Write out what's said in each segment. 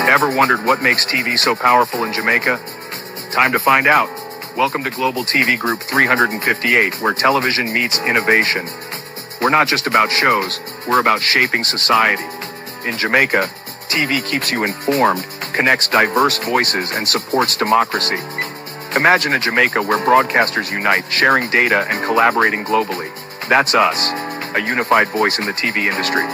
Ever wondered what makes TV so powerful in Jamaica? Time to find out. Welcome to Global TV Group 358, where television meets innovation. We're not just about shows, we're about shaping society. In Jamaica, TV keeps you informed, connects diverse voices, and supports democracy. Imagine a Jamaica where broadcasters unite, sharing data and collaborating globally. That's us, a unified voice in the TV industry.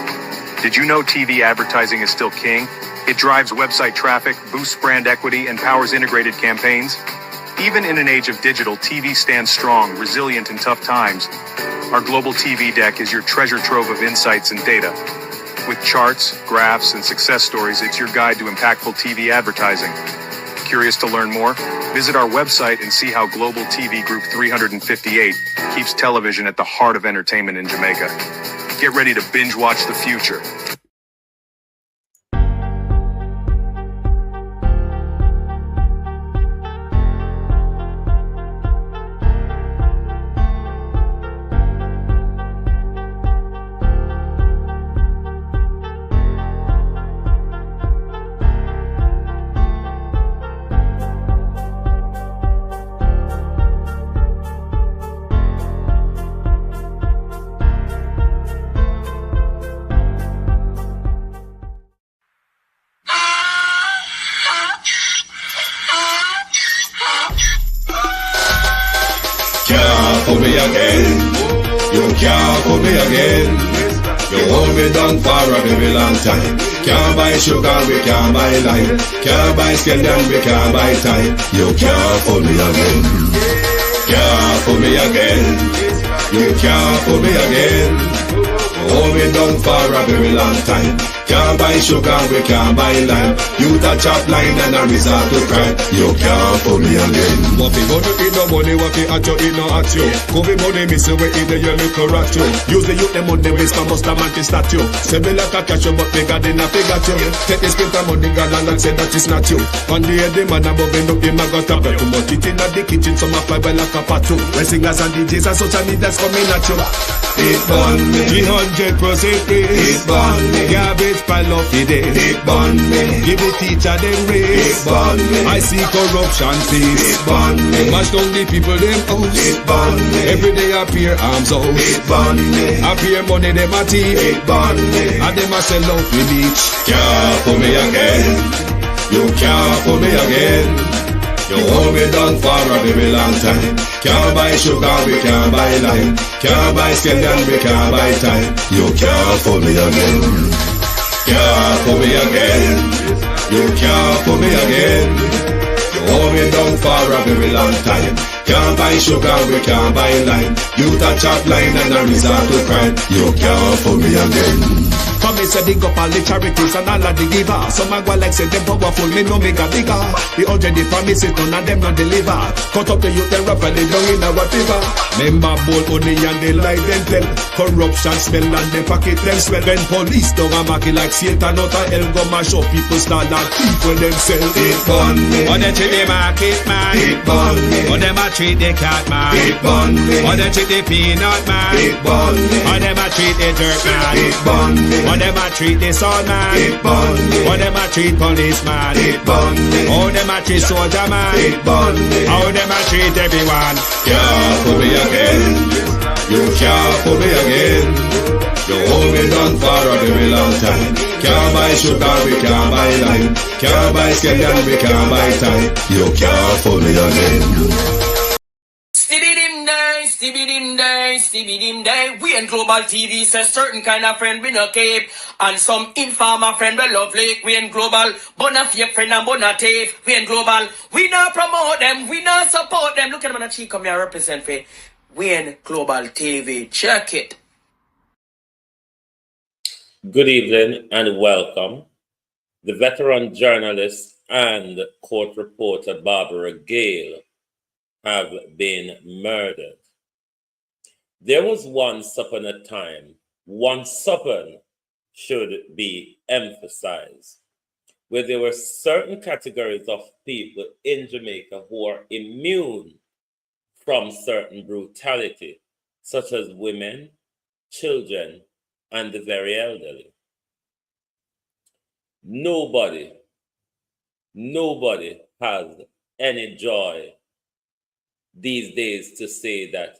Did you know TV advertising is still king? It drives website traffic, boosts brand equity, and powers integrated campaigns. Even in an age of digital, TV stands strong, resilient in tough times. Our global TV deck is your treasure trove of insights and data. With charts, graphs, and success stories, it's your guide to impactful TV advertising. Curious to learn more? Visit our website and see how Global TV Group 358 keeps television at the heart of entertainment in Jamaica. Get ready to binge watch the future. For me again, you can't for me again. You hold me down for a very long time. Can't buy sugar, we can't buy lime. Can't buy skin, then we can't buy time. You can't for me again. Can't for me again. You can't for me again. You hold me down for a very long time. Can't buy sugar, we can't buy lime. You touch up line and a resort to crime. You can't for me again. What fi go to eat no money, what fi at you, eat no at you. Could be money missing, we eat the you look rat you. Use the youth, them money waste, my must have man to statue. Say me like a cashew, but bigger than a figure you. Take this spit of money, girl, and say that it's not you. On the head, the man above him, up him, I got a bed. Too much it in the kitchen, some a fly by like a patu. When singers and DJs and social media's coming at you. It burn me, 300% free. it burn me, Garbage pile up the day. it burn me, Give the teacher them it raise. burn me, I see corruption it please. burn me, Mash down the people them house. it burn me, Every day appear arms out. it burn me, Appear money them a thief. it burn me. And them a sell out the beach. Can't for me again. You can't for me again. You hold me down for a very long time. Can't buy sugar, we can't buy lime. Can't buy skin, and we can't buy time. You can't for me again. Can't for me again. You can't for me again. You hold me down for a very long time. Can't buy sugar, we can't buy lime. You touch up line and a resort to crime. You can't for me again. Come me say dig up all the charities and all of the givers. Some a go like say them powerful, me no make a bigger. The 100 the promises, none of them not deliver. Cut up the youth, they rap and they down in our fever. Member bowl honey and they lie them tell. Corruption smell and they pocket them swell. When police don't a market like Satan out of hell, go mash up people start and people themselves. It burn me, Or they treat the market man. it burn me, Or them a treat the cat man. it burn me, Or they treat the peanut man. it burn me, Or them a treat the dirt man. it burn me, Or them a treat the son man. it burn me, Or them a treat policeman. it burn me, How them a treat soldier man. it burn me. How them a treat everyone. Can't for me again. You can't for me again. You hold me down for a very long time. Can't buy sugar, we can't buy lime. Can't buy skin, and we can't buy time. You can't for me again. Stibby-dim day, stibby-dim day, stibby-dim day. We in Global TV says certain kind of friend we no keep. And some informer friend we lovely. We in Global, bona fake friend and bona tape. We in Global, we not promote them, we not support them. Look at them on the cheek, come here represent for. We in Global TV, check it. Good evening and welcome. The veteran journalist and court reporter Barbara Gayle have been murdered. There was once upon a time, once upon should be emphasized, where there were certain categories of people in Jamaica who are immune from certain brutality, such as women, children, and the very elderly. Nobody Nobody has any joy these days to say that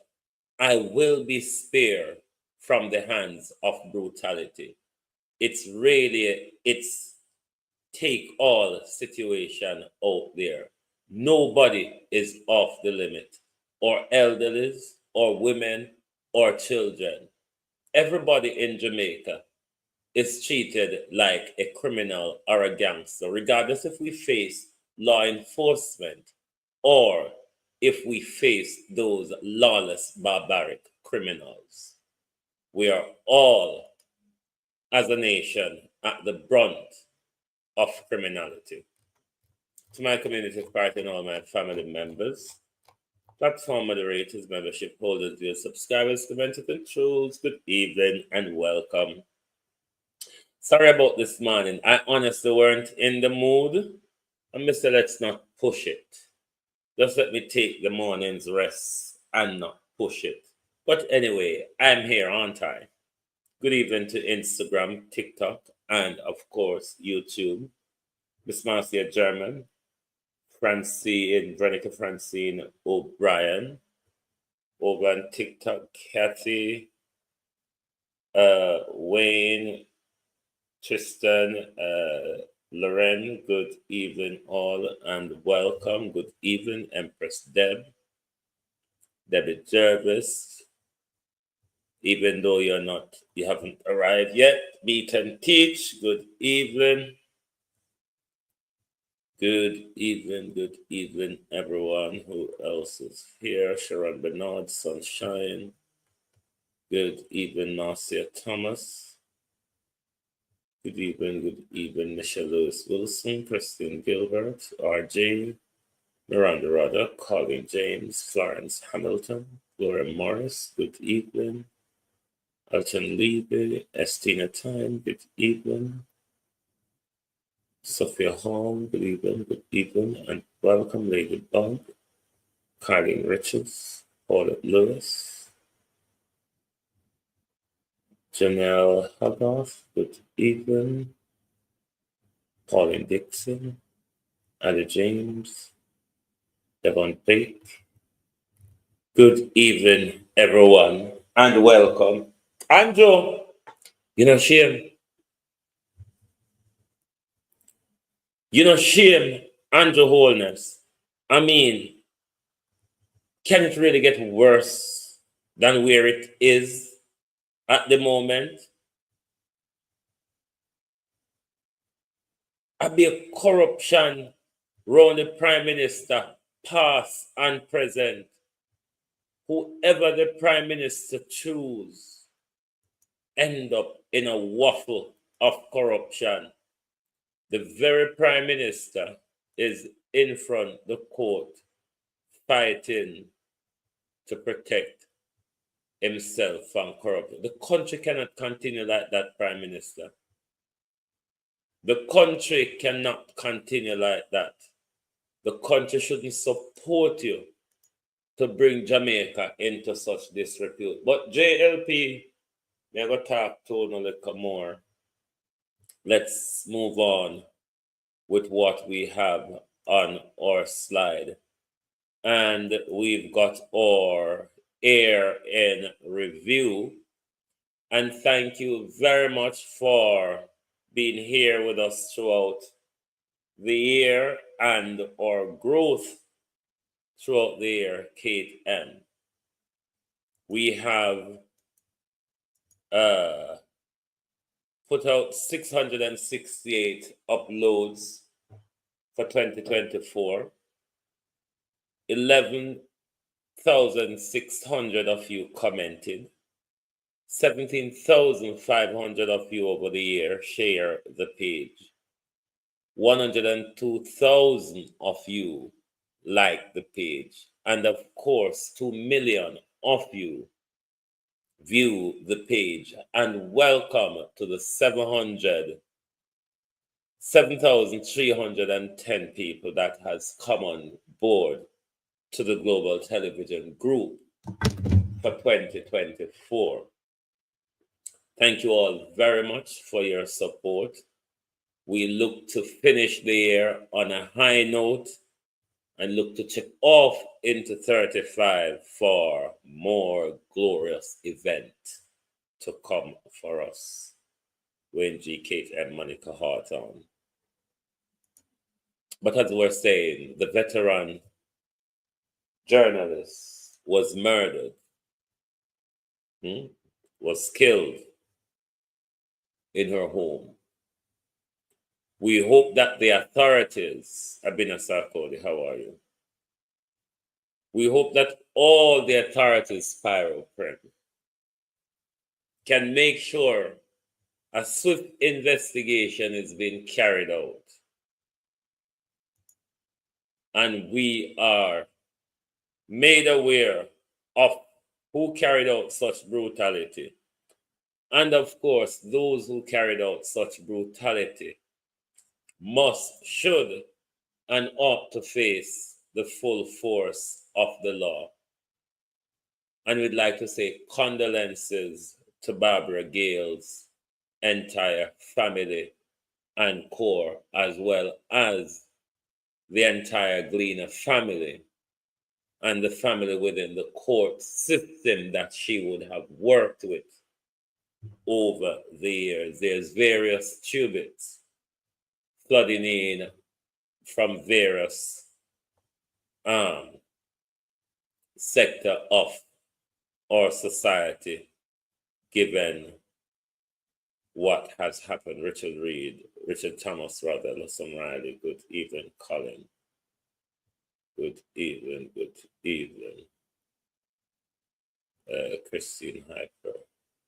I will be spared from the hands of brutality. It's take all situation out there. Nobody is off the limit, or elderlies, or women, or children. Everybody in Jamaica is treated like a criminal or a gangster, regardless if we face law enforcement or if we face those lawless, barbaric criminals. We are all, as a nation, at the brunt of criminality. To my community party and all my family members, platform moderators, membership holders, dear subscribers, commenter controls, good evening and welcome. Sorry about this morning. I honestly weren't in the mood. And Mr. Let's not push it. Just let me take the morning's rest and not push it. But anyway, I'm here, aren't I? Good evening to Instagram, TikTok, and of course, YouTube. Miss Marcia German, Veronica Francine O'Brien, over on TikTok, Kathy, Wayne, Tristan, Loren, good evening all and welcome. Good evening, Empress Debbie Jervis. Even though you haven't arrived yet, meet and teach. Good evening. Good evening, everyone. Who else is here? Sharon Bernard, Sunshine. Good evening, Marcia Thomas. Good evening, Michelle Lewis Wilson, Christine Gilbert, RJ, Miranda Rodder, Colin James, Florence Hamilton, Laura Morris, good evening. Alton Levy, Estina Time, good evening. Sophia Hall, good evening, and welcome, Lady Bug, Carlene Richards, Paulette Lewis, Janelle Hogarth, good evening. Pauline Dixon, Ada James, Devon Bake. Good evening, everyone, and welcome. Andrew, shame, Andrew Wholeness. I mean, can it really get worse than where it is at the moment? I be a corruption around the Prime Minister, past and present. Whoever the Prime Minister choose, end up in a waffle of corruption. The very Prime Minister is in front the court fighting to protect himself from corruption. The country cannot continue like that, Prime Minister. The country cannot continue like that. The country shouldn't support you to bring Jamaica into such disrepute. But JLP, I'm going to talk to you a little more. Let's move on with what we have on our slide. And we've got our Air in Review. And thank you very much for being here with us throughout the year and our growth throughout the year, Kate M. We have put out 668 uploads for 2024. 11,600 of you commented. 17,500 of you over the year share the page. 102,000 of you like the page. And of course, 2 million of you view the page. And welcome to the 7,310 people that has come on board to the Global Television Group for 2024. Thank you all very much for your support. we look to finish the year on a high note and look to check off into 35 for more glorious event to come for us when Kate and Monica Hart on. But as we're saying, the veteran journalist was murdered, was killed in her home. We hope that the authorities, Abina Sarkodi, how are you? We hope that all the authorities, Pyro, can make sure a swift investigation is being carried out. And we are made aware of who carried out such brutality. And of course, those who carried out such brutality should, and ought to face the full force of the law. And we'd like to say condolences to Barbara Gayle's entire family and core, as well as the entire Gleaner family and the family within the court system that she would have worked with over the years. There's various tributes flooding in from various sector of our society, given what has happened. Richard Thomas, rather, Lawson Riley, good evening, Colin. Good evening. Christine Hyper,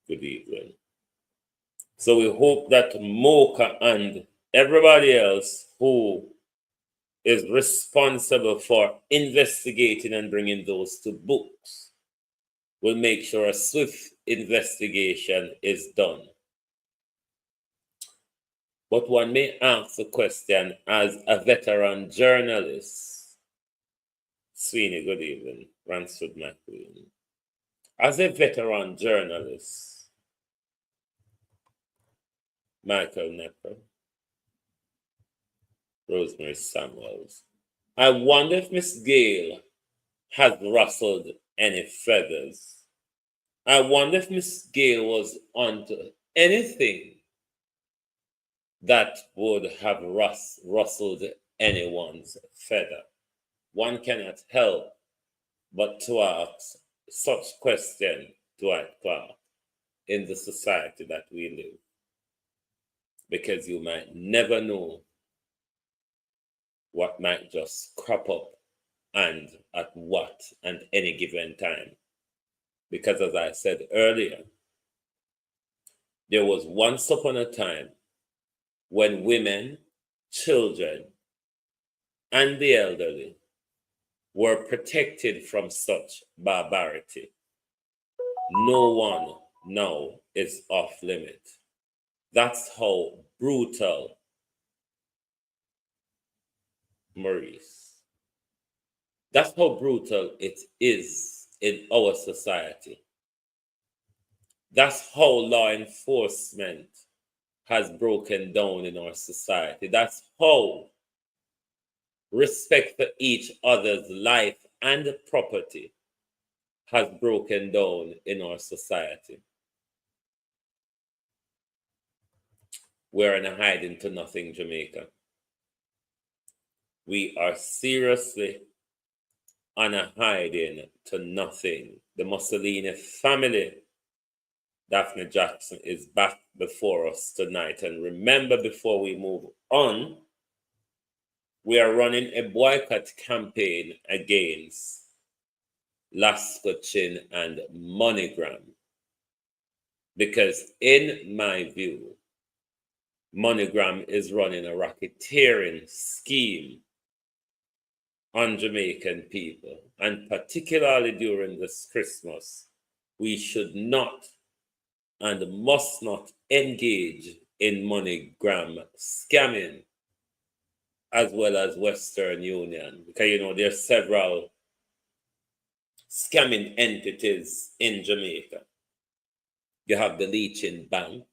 good evening. So we hope that Mocha and everybody else who is responsible for investigating and bringing those to books will make sure a swift investigation is done. But one may ask the question, as a veteran journalist, Sweeney, good evening, Ransford McQueen. As a veteran journalist, Michael Nepper, Rosemary Samuels, I wonder if Miss Gayle has rustled any feathers. I wonder if Miss Gayle was onto anything that would have rustled anyone's feather. One cannot help but to ask such question, Dwight Clark, in the society that we live, because you might never know what might just crop up and at what and any given time. Because as I said earlier, there was once upon a time when women, children, and the elderly were protected from such barbarity. No one now is off limit. That's how brutal, Maurice, that's how brutal it is in our society. That's how law enforcement has broken down in our society. That's how respect for each other's life and property has broken down in our society. We're in a hiding to nothing Jamaica. We are seriously on a hiding to nothing. The Mussolini family, Daphne Jackson, is back before us tonight. And remember, before we move on, we are running a boycott campaign against Lascochin and MoneyGram. Because in my view, MoneyGram is running a racketeering scheme on Jamaican people. And particularly during this Christmas, we should not and must not engage in MoneyGram scamming, as well as Western Union, because there's several scamming entities in Jamaica. You have the Leeching Bank,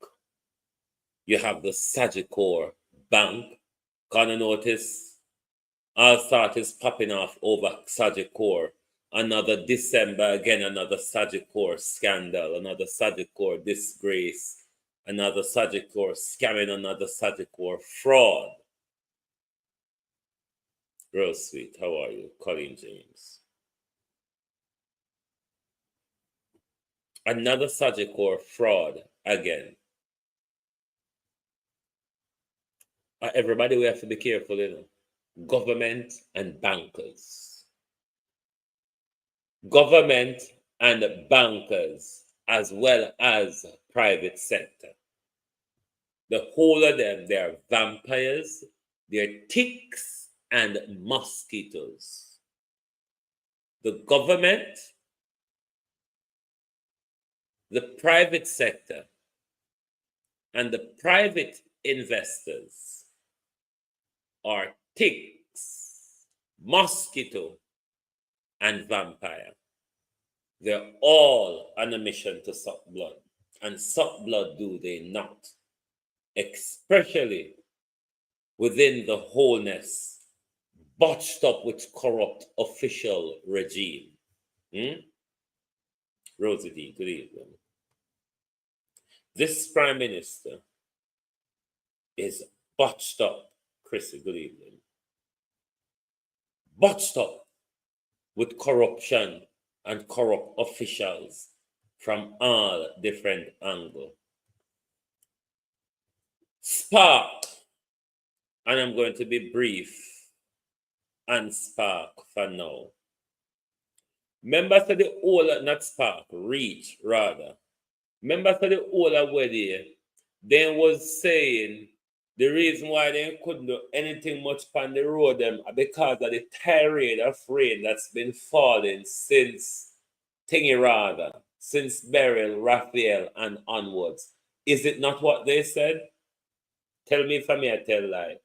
you have the Sagicor bank. Gonna notice all start is popping off over Sagicor. Another December, again, another Sagicor scandal, another Sagicor disgrace, another Sagicor scamming, another Sagicor fraud. Real sweet. How are you? Colin James. Another Sagicor fraud again. Everybody, we have to be careful, you know. Government and bankers. Government and bankers, as well as private sector. The whole of them, they are vampires, they're ticks and mosquitoes. The government, the private sector, and the private investors are ticks, mosquito, and vampire. They're all on a mission to suck blood. And suck blood do they not. Especially within the wholeness, botched up with corrupt official regime. Rosie D, good evening. This Prime Minister is botched up. Chrissy, good evening. Botched up with corruption and corrupt officials from all different angles. Spark, and I'm going to be brief and spark for now. Members of the whole, not spark, reach rather. Members of the whole already, they was saying the reason why they couldn't do anything much on the road them because of the tirade of rain that's been falling since Thingy rather, since Beryl, Raphael, and onwards. Is it not what they said? Tell me if I may tell lie.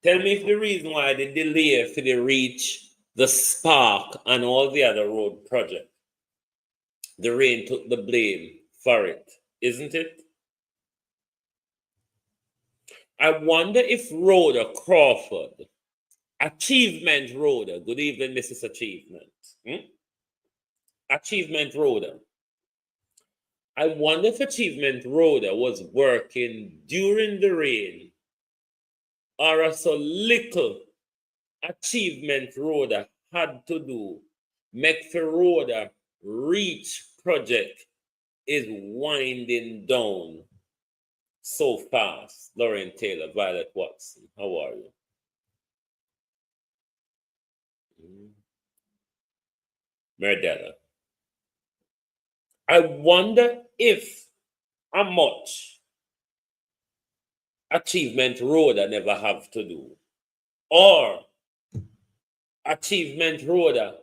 Tell me if the reason why the delay for the reach, the spark, and all the other road project, the rain took the blame for it, isn't it? I wonder if Rhoda Crawford, Achievement Rhoda, good evening, Mrs. Achievement. Achievement Rhoda. I wonder if Achievement Rhoda was working during the rain or so little Achievement Rhoda had to do make the Rhoda reach project is winding down so fast. Lauren Taylor, Violet Watson, how are you? Merdella. I wonder if how much Achievement Rhoda never have to do, or Achievement Rhoda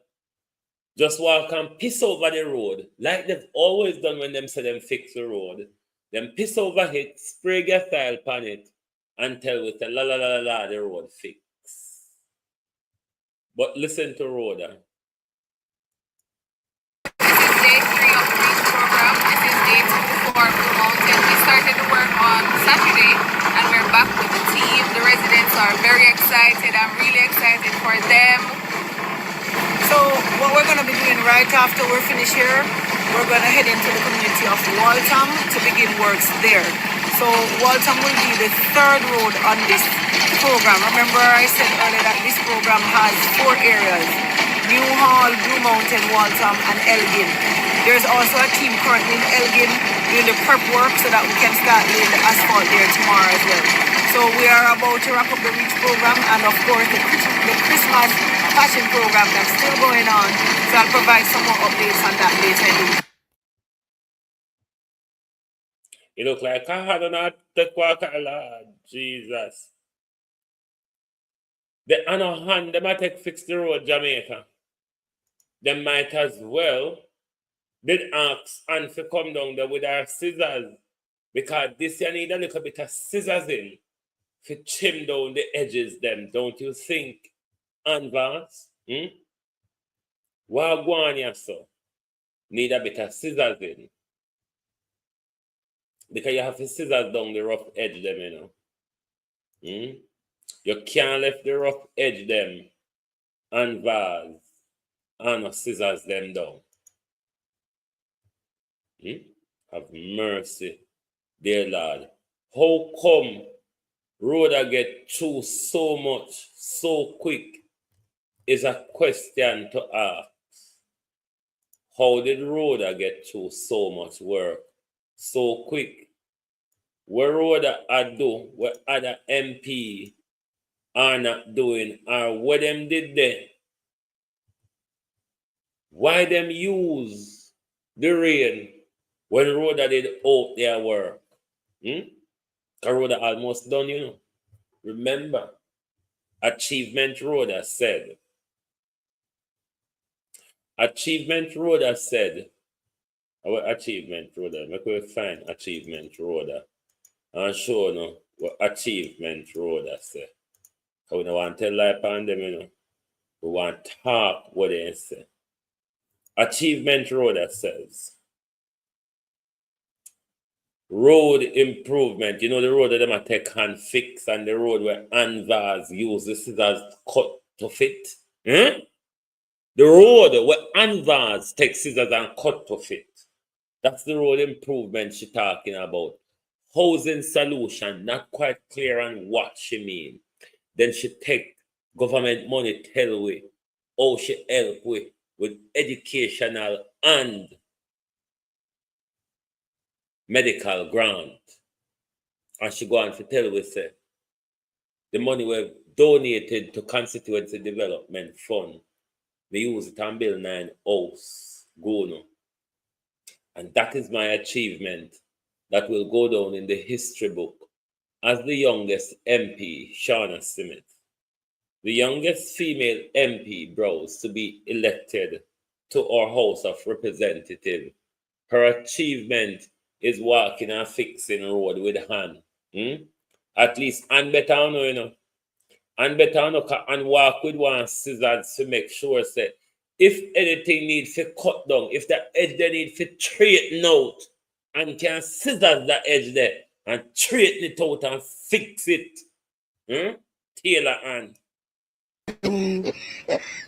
just walk and piss over the road like they've always done when them say them fix the road. Them piss over it, spray gas oil on it, and tell with the la la la la the road fix. But listen to Rhoda. Day 3 of the REACH program. This is day 2 for Blue Mountain. We started the work on Saturday and we're back with the team. The residents are very excited. I'm really excited for them. So what we're going to be doing right after we're finished here, we're going to head into the community of Waltham to begin works there. So Waltham will be the third road on this program. Remember I said earlier that this program has 4 areas: New Hall, Blue Mountain, Waltham, and Elgin. There's also a team currently in Elgin doing the prep work so that we can start laying the asphalt there tomorrow as well. So we are about to wrap up the REACH program and of course the Christmas fashion program that's still going on. So I'll provide some more updates on that later. You look like I had not the quarter, Lord Jesus. The other hand, they might take fix the road, Jamaica. They might as well did ask and to come down there with our scissors. Because this you need a little bit of scissors in to trim down the edges them, don't you think? Advance? Wagwan so need a bit of scissors in. Because you have to scissors down the rough edge them, you know. You can't left the rough edge them and vase and scissors them down. Have mercy, dear Lord. How come road I get through so much so quick is a question to ask. How did road I get through so much work so quick? What road I do, what other MP are not doing, or what them did there? Why them use the rain when road I did out their work? The road almost done, you know. Remember, Achievement Road has said. Achievement Road has said. Our Achievement Road, make we find Achievement Road and show no what Achievement Road has said. We don't want to tell lie upon them, you know. We want to talk what they say. Achievement Road says. Road improvement. You know the road that them take hand fix and the road where Anvars use the scissors cut to fit. The road where Anvars take scissors and cut to fit. That's the road improvement she talking about. Housing solution, not quite clear on what she mean. Then she take government money tell we how she help with educational and medical grant. And she go on to tell we say the money we donated to constituency development fund, we use it and build 9 house. Go no. And that is my achievement that will go down in the history book as the youngest MP, Shauna Smith, the youngest female MP browse to be elected to our House of Representatives. Her achievement is walking and fixing road with hand. At least, and better know, you know. And better know, and walk with one scissors to make sure, say, if anything needs to cut down, if the edge they need to straighten out, and can scissors the edge there, and straighten it out and fix it. Tailor hand.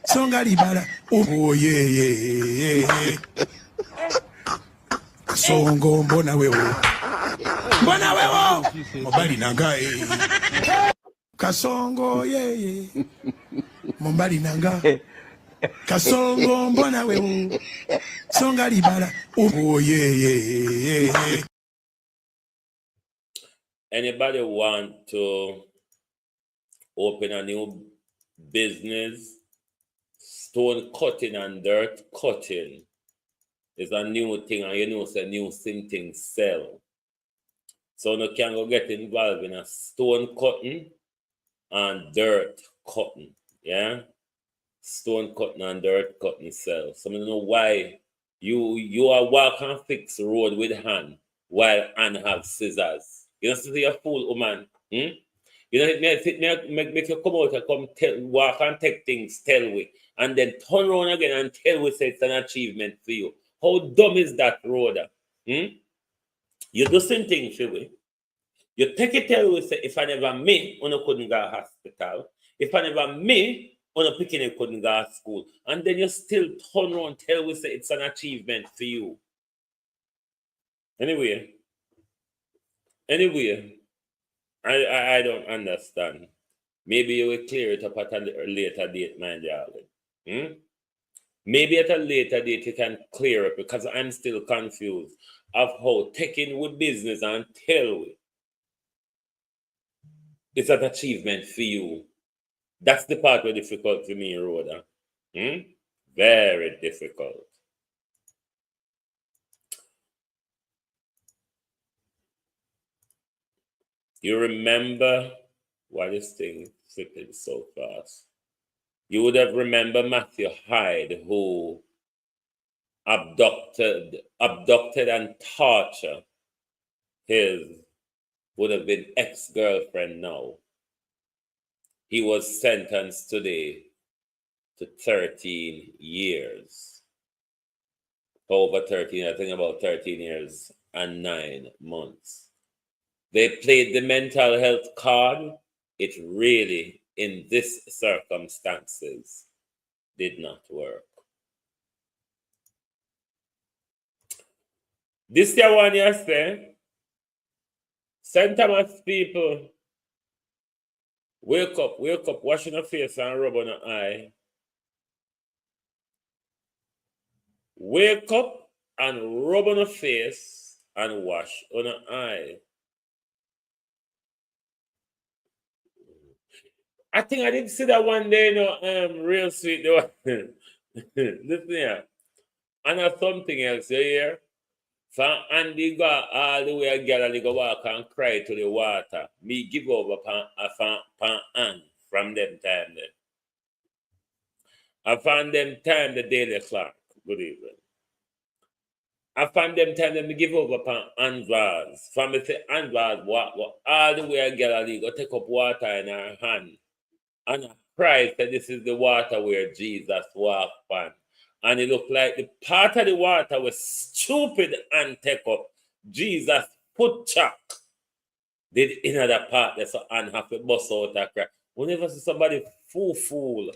Somebody bada. Oh yeah. Songo mbona wewe. Mbona wewe. Mobali nanga Kasongo yeah. Mobali nanga. Kasongo mbona wewe. Songa libala. Oh yeah. Anybody want to open a new business? Stone cutting and dirt cutting is a new thing, and you know it's a new thing sell. So you can go get involved in a stone cutting and dirt cutting. Yeah? Stone cutting and dirt cutting sell. So I don't know why you are walk and fix road with hand while and have scissors. You know, see a fool woman. You know, make you come out and come walk and take things, tell we, and then turn around again and tell we say it's an achievement for you. How dumb is that, Rhoda? You do same thing, for we. You take it, tell we say, if I never me, I couldn't go to hospital. If I never me, I picking couldn't go to school. And then you still turn around and tell we say it's an achievement for you. Anyway, I don't understand. Maybe you will clear it up at a later date, my darling. Maybe at a later date you can clear it, because I'm still confused of how taking with business and tell we it's an achievement for you. That's the part where difficult for me, Rhoda. Very difficult. You remember why this thing flipping so fast? You would have remembered Matthew Hyde, who abducted and tortured his would have been ex-girlfriend now. He was sentenced today to 13 years. Over 13, I think about 13 years and 9 months. They played the mental health card. It really, in this circumstances, did not work. This year one yesterday, St. Thomas people, wake up, wash your face and rub on your eye. Wake up and rub on your face and wash on your eye. I think I did see that one day, real sweet. Listen here. And something else, you hear? From Andy go all the way a girl and they go walk and cry to the water. Me give over pan Ann from them time then. I found them time the Daily Clark. Good evening. I found them time that me give over pan Ann vase. From me say Ann vase walk all the way a girl and they go take up water in her hand. And I cried that this is the water where Jesus walked on. And it looked like the part of the water was stupid and take up. Jesus put chuck. Did another part that's and have to bust out a cry. Whenever see somebody fool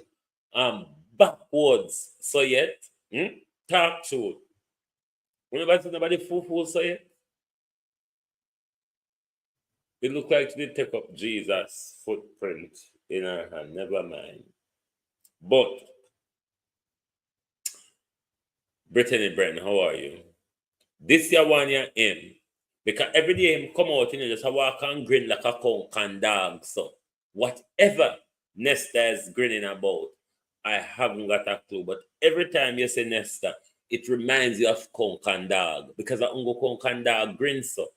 backwards so yet, talk truth. Whenever see somebody fool so yet, it looked like they take up Jesus' footprint in her hand. Never mind. But Brittany Brenton, how are you? This year one year in. Because every day him come out, just walk and grin like a conk and dog. So whatever Nesta is grinning about, I haven't got a clue. But every time you say Nesta, it reminds you of conk and dog. Because I go conk and dog grin so.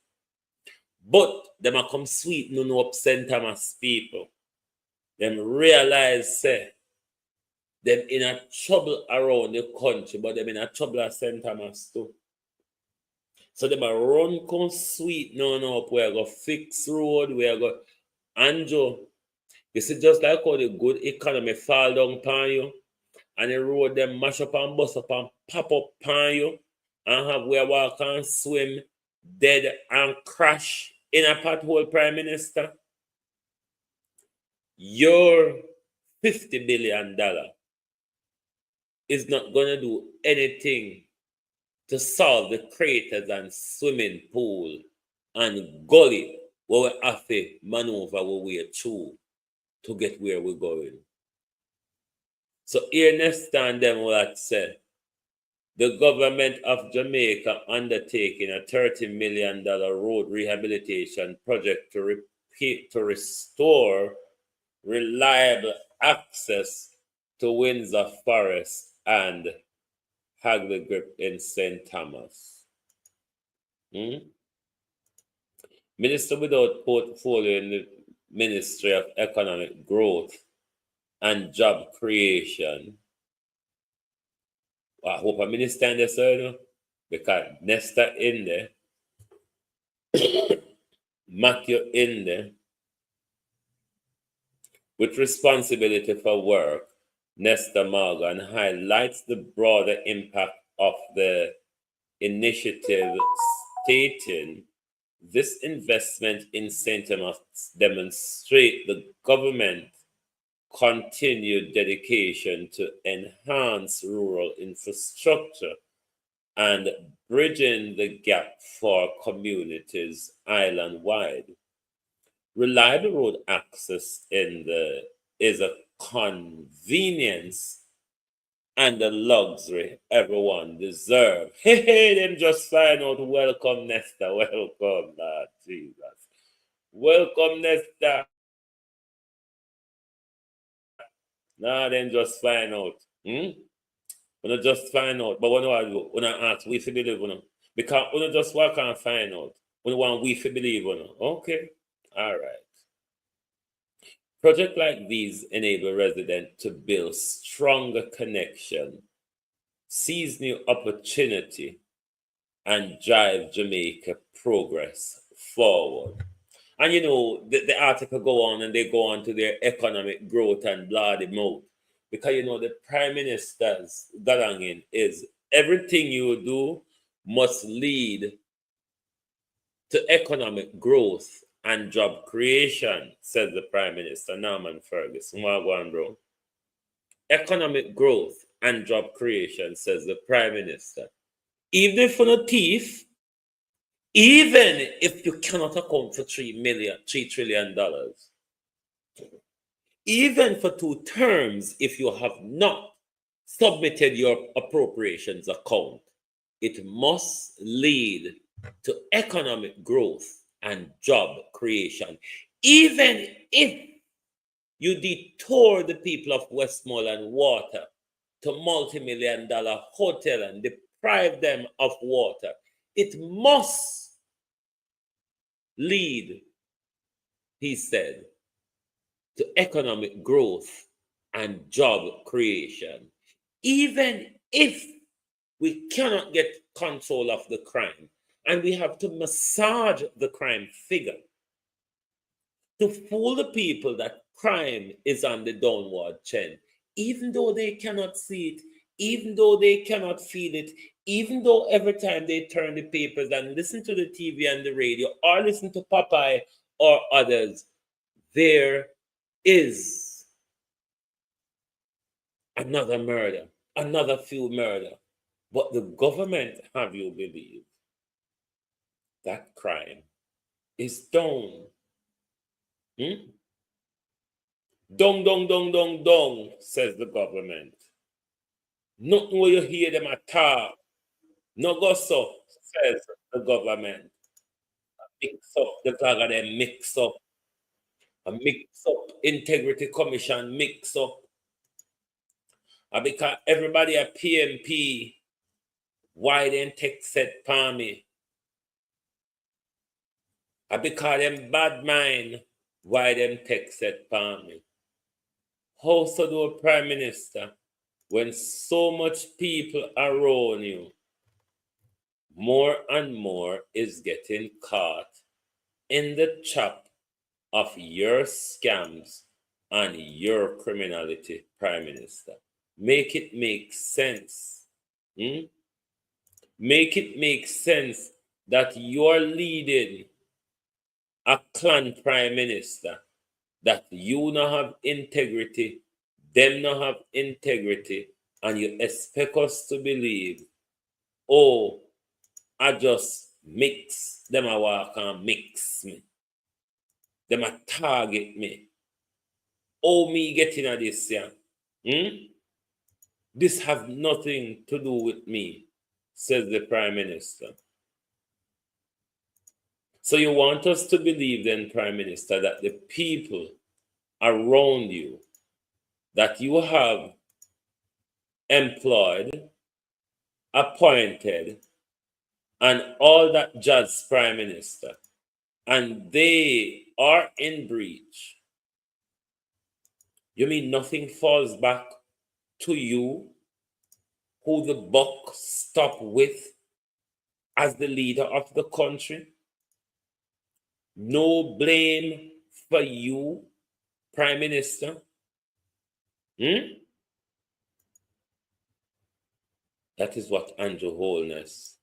But them a come sweet no up St. Thomas people. Them realize say them in a trouble around the country, but them in a trouble at St. Thomas too. So them a run come sweet no up where I go fix road, where I go Anjo. You see just like how the good economy fall down upon you, and the road them mash up and bust up and pop up upon you, and have where walk and swim, dead and crash in a pothole, Prime Minister. Your $50 billion is not going to do anything to solve the craters and swimming pool and gully where we have to maneuver where we are through to get where we're going. So here next time them what said, the government of Jamaica undertaking a $30 million road rehabilitation project to restore reliable access to Windsor Forest and Hagley Grip in St. Thomas. Minister without portfolio in the Ministry of Economic Growth and Job Creation. I hope a minister in there, sir, because Nesta in there, Matthew in there, with responsibility for work, Nesta Morgan highlights the broader impact of the initiative, stating this investment in St. Thomas demonstrates the government's continued dedication to enhance rural infrastructure and bridging the gap for communities island-wide. Reliable road access is a convenience and a luxury everyone deserves. Hey, them just find out. Welcome, Nesta. Welcome, Lord Jesus. Welcome, Nesta. Nah, then just find out. When I just find out. But when I ask, we believe, because when I just walk and find out, when I want we believe, okay. All right. Projects like these enable residents to build stronger connection, seize new opportunity, and drive Jamaica progress forward. And the article go on and they go on to their economic growth and blah the mouth. Because the Prime Minister's galangin is everything you do must lead to economic growth and job creation, says the Prime Minister, Norman Ferguson. Wagwan, bro. Economic growth and job creation, says the Prime Minister. Even if you're not thief, even if you cannot account for $3 trillion, even for 2 terms, if you have not submitted your appropriations account, it must lead to economic growth and job creation. Even if you detour the people of Westmoreland water to multi-million-dollar hotel and deprive them of water, it must lead, he said, to economic growth and job creation. Even if we cannot get control of the crime, and we have to massage the crime figure to fool the people that crime is on the downward trend, even though they cannot see it, even though they cannot feel it, even though every time they turn the papers and listen to the TV and the radio or listen to Popeye or others, there is another murder, another few murder. But the government have you believe that crime is down. Dong, says the government. Nothing where you hear them attack. No go so, says the government. Mix up the flag of them, mix up. A mix up integrity commission, mix up. Because everybody at PMP, why they take set palmy? Because them bad mind, why them take set palmy? How so do a Prime Minister when so much people around you, more and more is getting caught in the trap of your scams and your criminality, Prime Minister? Make it make sense. Make it make sense that you're leading a clan Prime Minister, that you not have integrity, them not have integrity, and you expect us to believe, oh, I just mix, them a walk and mix me. Them a target me. Oh, me getting at this, yeah. This have nothing to do with me, says the Prime Minister. So you want us to believe then, Prime Minister, that the people around you that you have employed, appointed, and all that judge, Prime Minister, and they are in breach. You mean nothing falls back to you, who the buck stopped with as the leader of the country? No blame for you, Prime Minister? That is what Andrew Holness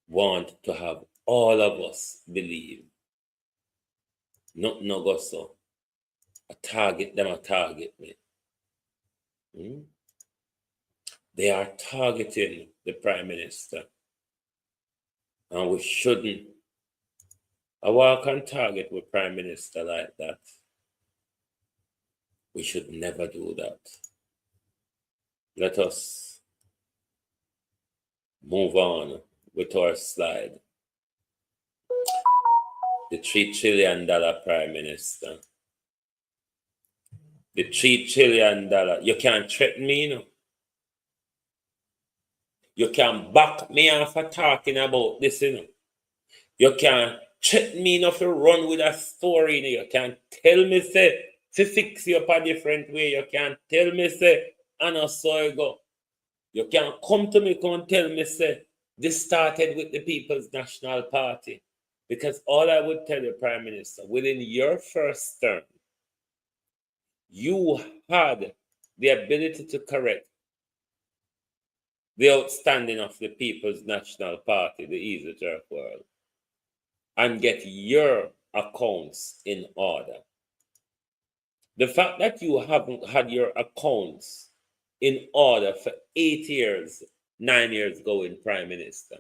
want to have all of us believe. Not no go so. A target me. They are targeting the Prime Minister. And we shouldn't. I walk on target with Prime Minister like that. We should never do that. Let us move on with our slide. The $3 trillion Prime Minister. The $3 trillion. You can't threaten me, you know. You can't back me off for talking about this, you know. You can't threaten me enough to run with a story, you know. You can't tell me, say, to fix you up a different way. You can't tell me, say, I know so you go. You can't come to me, come and tell me, say, this started with the People's National Party. Because all I would tell you, Prime Minister, within your first term, you had the ability to correct the outstanding of the People's National Party, the Easy Jerk World. and get your accounts in order. The fact that you haven't had your accounts in order for 8 years, 9 years going Prime Minister,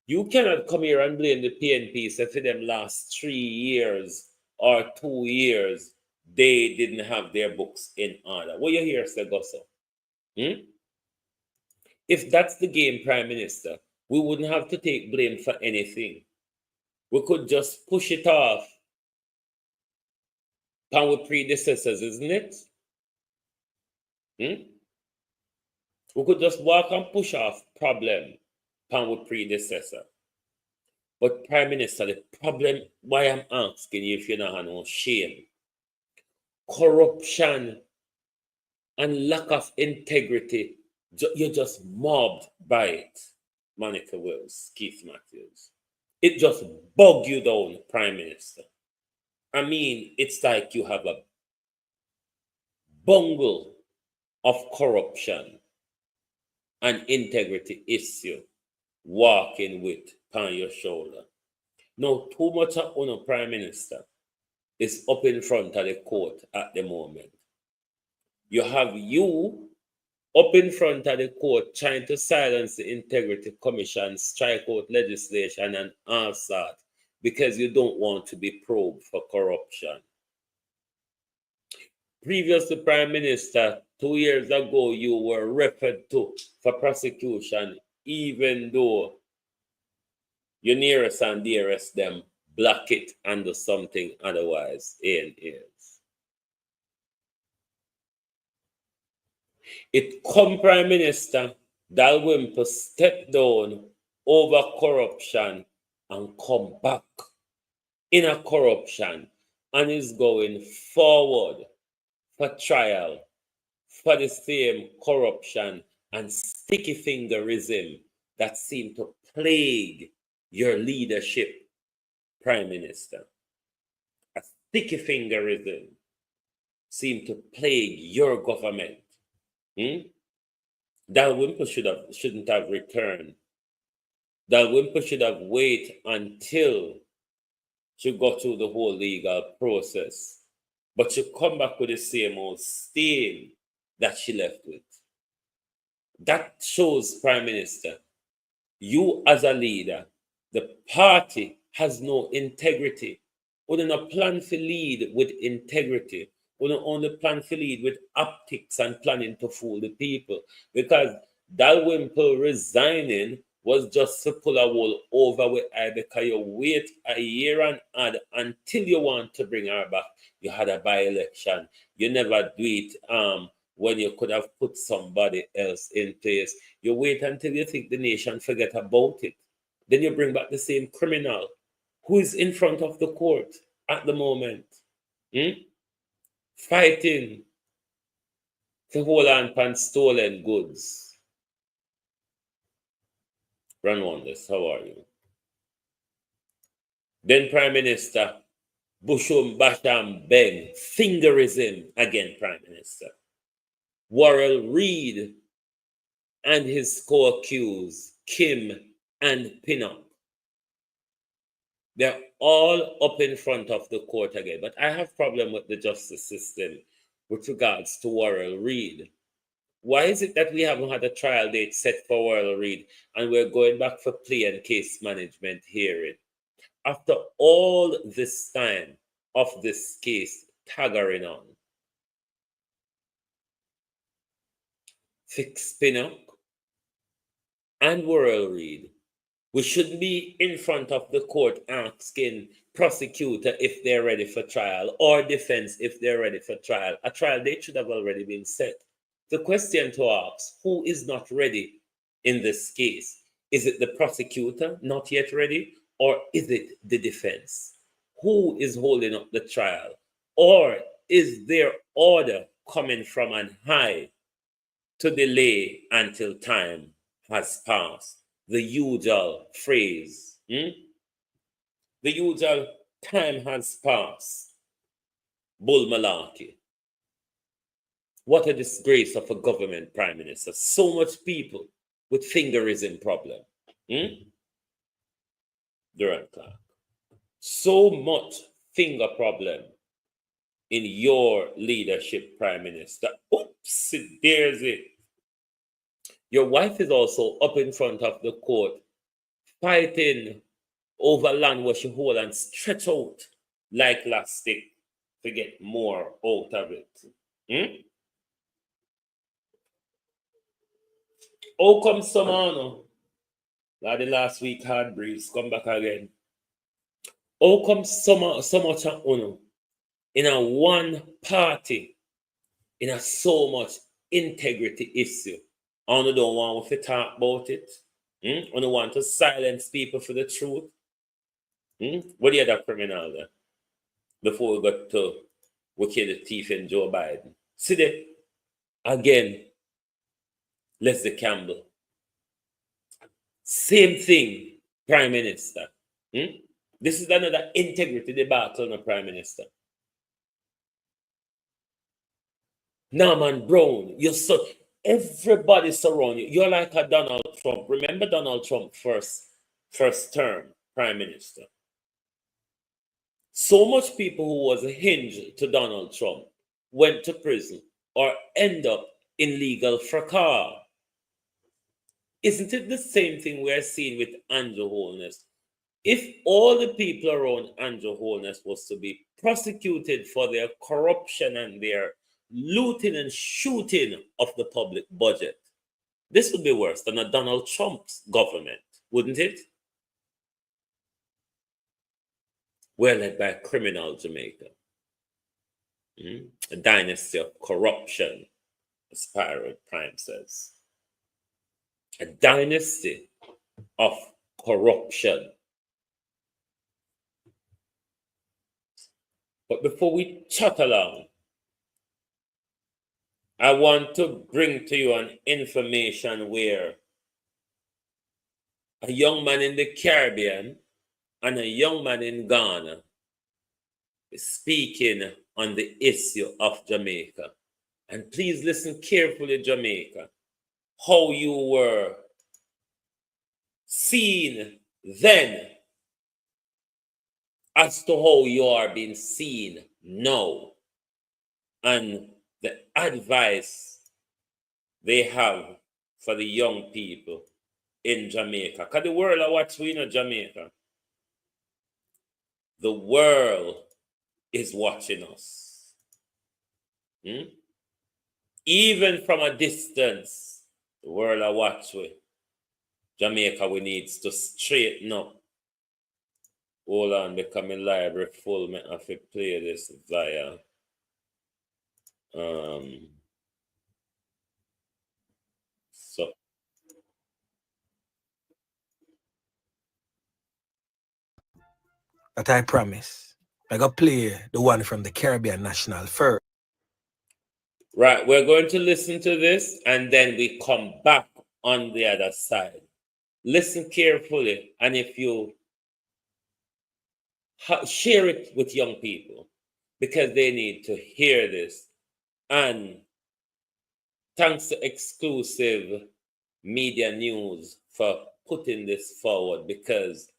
you cannot come here and blame the PNP so for them last 3 years or 2 years, they didn't have their books in order. What you hear, Segoso? If that's the game, Prime Minister, we wouldn't have to take blame for anything. We could just push it off on our predecessors, isn't it? We could just walk and push off problem on our predecessor. But Prime Minister, the problem, why I'm asking you if you don't have no shame, corruption and lack of integrity, you're just mobbed by it. Monica Wills, Keith Matthews. It just bug you down, Prime Minister. I mean, it's like you have a bungle of corruption and integrity issue walking with on your shoulder. Now, too much of our Prime Minister is up in front of the court at the moment. You have you up in front of the court trying to silence the Integrity Commission, strike out legislation and all that because you don't want to be probed for corruption. Previous to Prime Minister, 2 years ago, you were referred to for prosecution, even though your nearest and dearest them block it and do something otherwise in ears. It come Prime Minister Dalrymple step down over corruption and come back in a corruption and is going forward for trial for the same corruption and sticky fingerism that seem to plague your leadership, Prime Minister. A sticky fingerism seem to plague your government. Dalrymple shouldn't have returned. Dalrymple should have waited until she got through the whole legal process. But she come back with the same old stain that she left with. That shows, Prime Minister, you as a leader, the party has no integrity. We don't plan to lead with integrity. We don't only plan to lead with optics and planning to fool the people. Because Dalrymple resigning was just to pull a wool over with her because you wait a year and add until you want to bring her back. You had a by-election. You never do it when you could have put somebody else in place. You wait until you think the nation forget about it. Then you bring back the same criminal who is in front of the court at the moment, fighting to hold on to stolen goods. Run Wonders, how are you? Then Prime Minister, Bushum Basham Beng, fingerism again, Prime Minister. Worrell Reed and his co-accused, Kim and Pinnock. They're all up in front of the court again. But I have problem with the justice system with regards to Worrell Reed. Why is it that we haven't had a trial date set for Worrell Reed and we're going back for plea and case management hearing? After all this time of this case taggering on. Fix Pinnock and Worrell Reed. We should be in front of the court asking prosecutor if they're ready for trial or defense if they're ready for trial. A trial date should have already been set. The question to ask, who is not ready in this case? Is it the prosecutor not yet ready, or is it the defense? Who is holding up the trial? Or is there order coming from on high to delay until time has passed? The usual phrase, the usual time has passed. Bull malarkey. What a disgrace of a government, Prime Minister. So much people with fingerism problem. Durant Clark. So much finger problem in your leadership, Prime Minister. Oops, there's it. Your wife is also up in front of the court fighting over land where she hold and stretch out like elastic to get more out of it. How come someone, like the last week hard breeze, come back again? How come so much in a one party, in a so much integrity issue? I don't want to talk about it. I don't want to silence people for the truth. What the other criminal there? Before we got to wicked thief in Joe Biden. See there? Again, Leslie Campbell. Same thing, Prime Minister. This is another integrity debacle on the Prime Minister. Norman Brown, you're so everybody surround you. You're like a Donald Trump. Remember Donald Trump first term Prime Minister. So much people who was hinged to Donald Trump went to prison or end up in legal fracas. Isn't it the same thing we're seeing with Andrew Holness? If all the people around Andrew Holness was to be prosecuted for their corruption and their looting and shooting of the public budget, this would be worse than a Donald Trump's government, wouldn't it? We're led by criminal Jamaica. A dynasty of corruption, as Pirate Prime says. A dynasty of corruption. But before we chat along, I want to bring to you an information where a young man in the Caribbean and a young man in Ghana is speaking on the issue of Jamaica. And please listen carefully, Jamaica, how you were seen then as to how you are being seen now, and the advice they have for the young people in Jamaica. Because the world are watching Jamaica. The world is watching us. Even from a distance, the world are watching. Jamaica, we need to straighten up. Hold on, becoming library full. I have to play this via so that I promise. I got play the one from the Caribbean National first. Right, we're going to listen to this and then we come back on the other side. Listen carefully, and if you share it with young people, because they need to hear this. And thanks to Exclusive Media News for putting this forward, because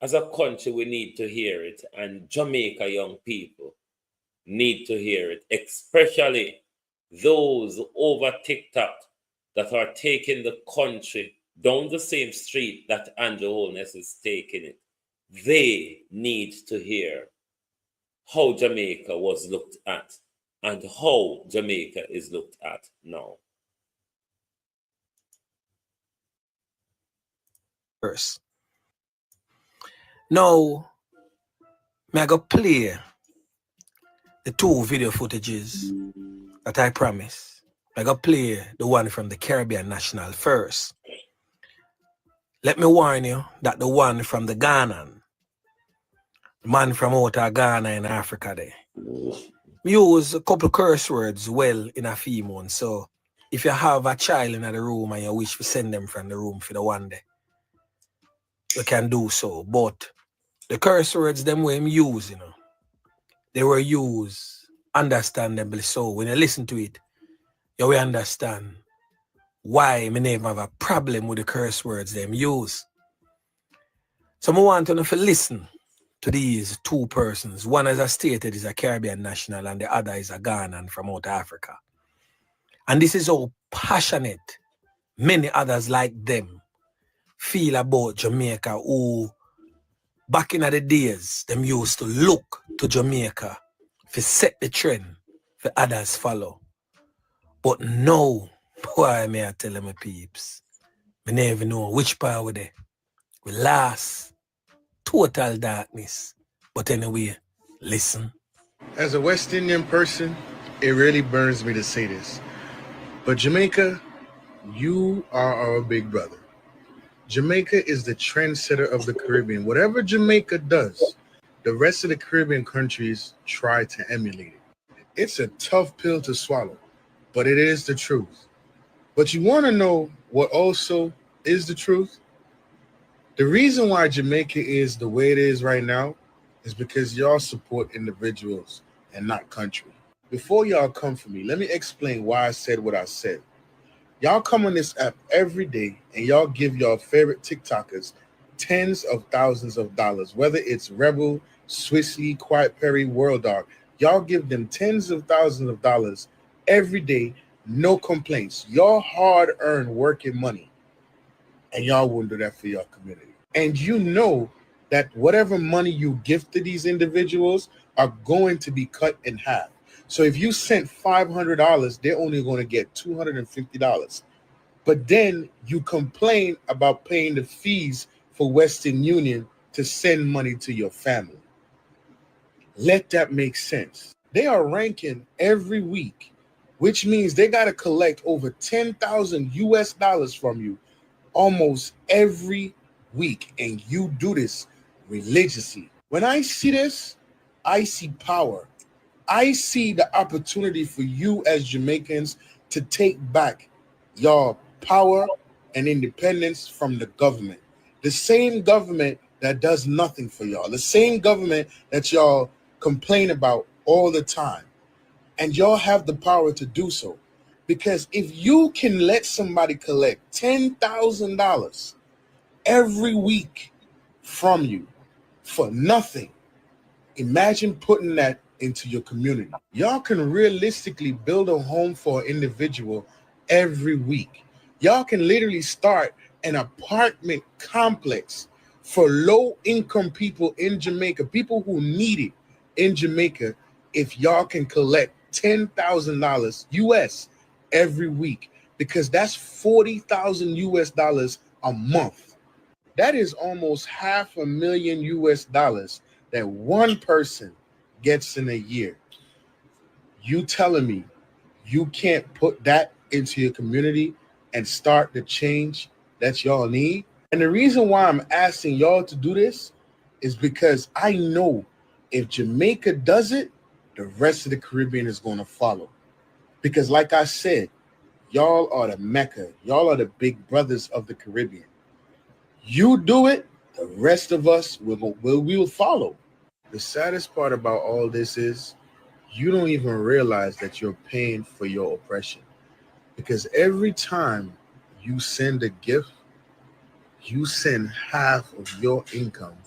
as a country we need to hear it, and Jamaica young people need to hear it, especially those over TikTok that are taking the country down the same street that Andrew Holness is taking it. They need to hear how Jamaica was looked at and how Jamaica is looked at now. First. Now, I go play the two video footages that I promise. I go play the one from the Caribbean National first. Let me warn you that the one from the Ghanan, the man from out of Ghana in Africa there, use a couple curse words well in a few months. So if you have a child in the room and you wish to send them from the room for the one day, you can do so. But the curse words them way him use, they were used understandably. So when you listen to it, you will understand why my name have a problem with the curse words them use. So I want you to listen to these two persons. One, as I stated, is a Caribbean national and the other is a Ghanaian from out Africa. And this is how passionate many others like them feel about Jamaica, who back in the days, them used to look to Jamaica to set the trend for others follow. But now, boy, may I tell them, my peeps, I never know which part with it. We lost total darkness. But anyway, listen. As a West Indian person, it really burns me to say this. But Jamaica, you are our big brother. Jamaica is the trendsetter of the Caribbean. Whatever Jamaica does, the rest of the Caribbean countries try to emulate it. It's a tough pill to swallow, but it is the truth. But you want to know what also is the truth? The reason why Jamaica is the way it is right now is because y'all support individuals and not country. Before y'all come for me, let me explain why I said what I said. Y'all come on this app every day and y'all give y'all favorite TikTokers tens of thousands of dollars, whether it's Rebel, Swissy, Quiet Perry, World Dog. Y'all give them tens of thousands of dollars every day, no complaints. Y'all hard-earned working money, and y'all wouldn't do that for your community. And you know that whatever money you give to these individuals are going to be cut in half. So if you sent $500, they're only going to get $250. But then you complain about paying the fees for Western Union to send money to your family. Let that make sense. They are ranking every week, which means they got to collect over 10,000 US dollars from you almost every week. And you do this religiously. When I see this, I see power. I see the opportunity for you as Jamaicans to take back your power and independence from the government. The same government that does nothing for y'all. The same government that y'all complain about all the time. And y'all have the power to do so. Because if you can let somebody collect $10,000 every week from you for nothing, imagine putting that into your community. Y'all can realistically build a home for an individual every week. Y'all can literally start an apartment complex for low-income people in Jamaica, people who need it in Jamaica, if y'all can collect $10,000 US every week, because that's 40,000 US dollars a month. That is almost $500,000 US dollars that one person gets in a year. You telling me you can't put that into your community and start the change that y'all need? And the reason why I'm asking y'all to do this is because I know if Jamaica does it, the rest of the Caribbean is going to follow. Because like I said, y'all are the Mecca. Y'all are the big brothers of the Caribbean. You do it, the rest of us will follow. The saddest part about all this is you don't even realize that you're paying for your oppression. Because every time you send a gift, you send half of your income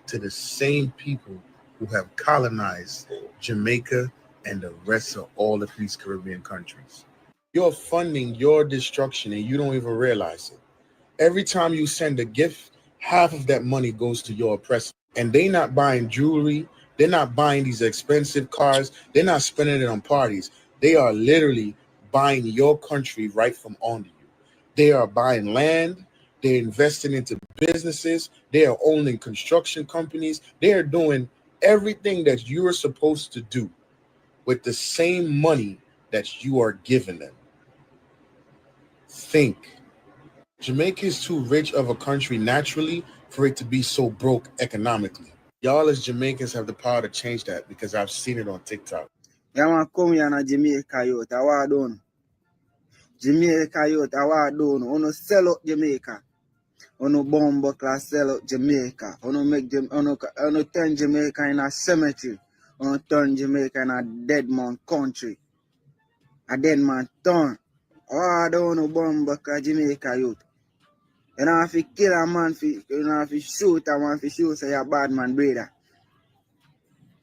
to the same people who have colonized Jamaica and the rest of all of these Caribbean countries. You're funding your destruction and you don't even realize it. Every time you send a gift, half of that money goes to your oppressor. And they're not buying jewelry. They're not buying these expensive cars. They're not spending it on parties. They are literally buying your country right from under you. They are buying land. They're investing into businesses. They are owning construction companies. They are doing everything that you are supposed to do with the same money that you are giving them. Think. Jamaica is too rich of a country naturally for it to be so broke economically. Y'all as Jamaicans have the power to change that because I've seen it on TikTok. Yeah, man, come here na Jamaica youth. I want done. Jamaica youth, I want done. Uno sell out Jamaica. Uno bomb buckler sell out Jamaica. Uno turn Jamaica in a cemetery. Uno turn Jamaica in a dead man country. A dead man turn. I don't know bomb buckler Jamaica youth. You know if you kill a man, you know if you shoot a man, if you shoot say a bad man brother.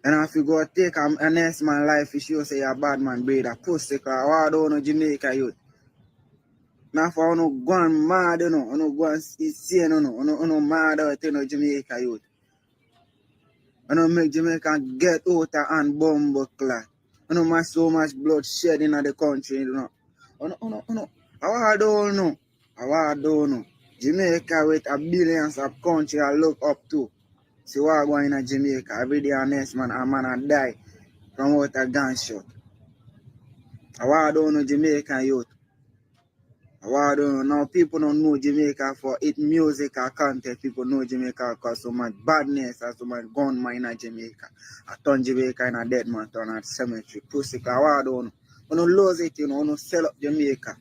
And if you go take a nice man life, you sure say you're a bad man, breed a pussy, cause I don't know Jamaica youth. Now for no go on mad, you know, no go on insane, you know, no mad out, you know, Jamaica youth. And no make Jamaica get out and bomb clot. And no much so much blood shed in the country, you know. No. I don't know. Jamaica with a billions of country I look up to. See what going in Jamaica. Every day a next man, a man a die from out a gunshot. I don't know Jamaican youth. I don't know. Now people don't know Jamaica for its music or content. People know Jamaica because so much badness and so much gunman in Jamaica. I turn Jamaica in a dead man turn at cemetery. Pussy, I don't know. When you lose it, you know, when you sell up Jamaica.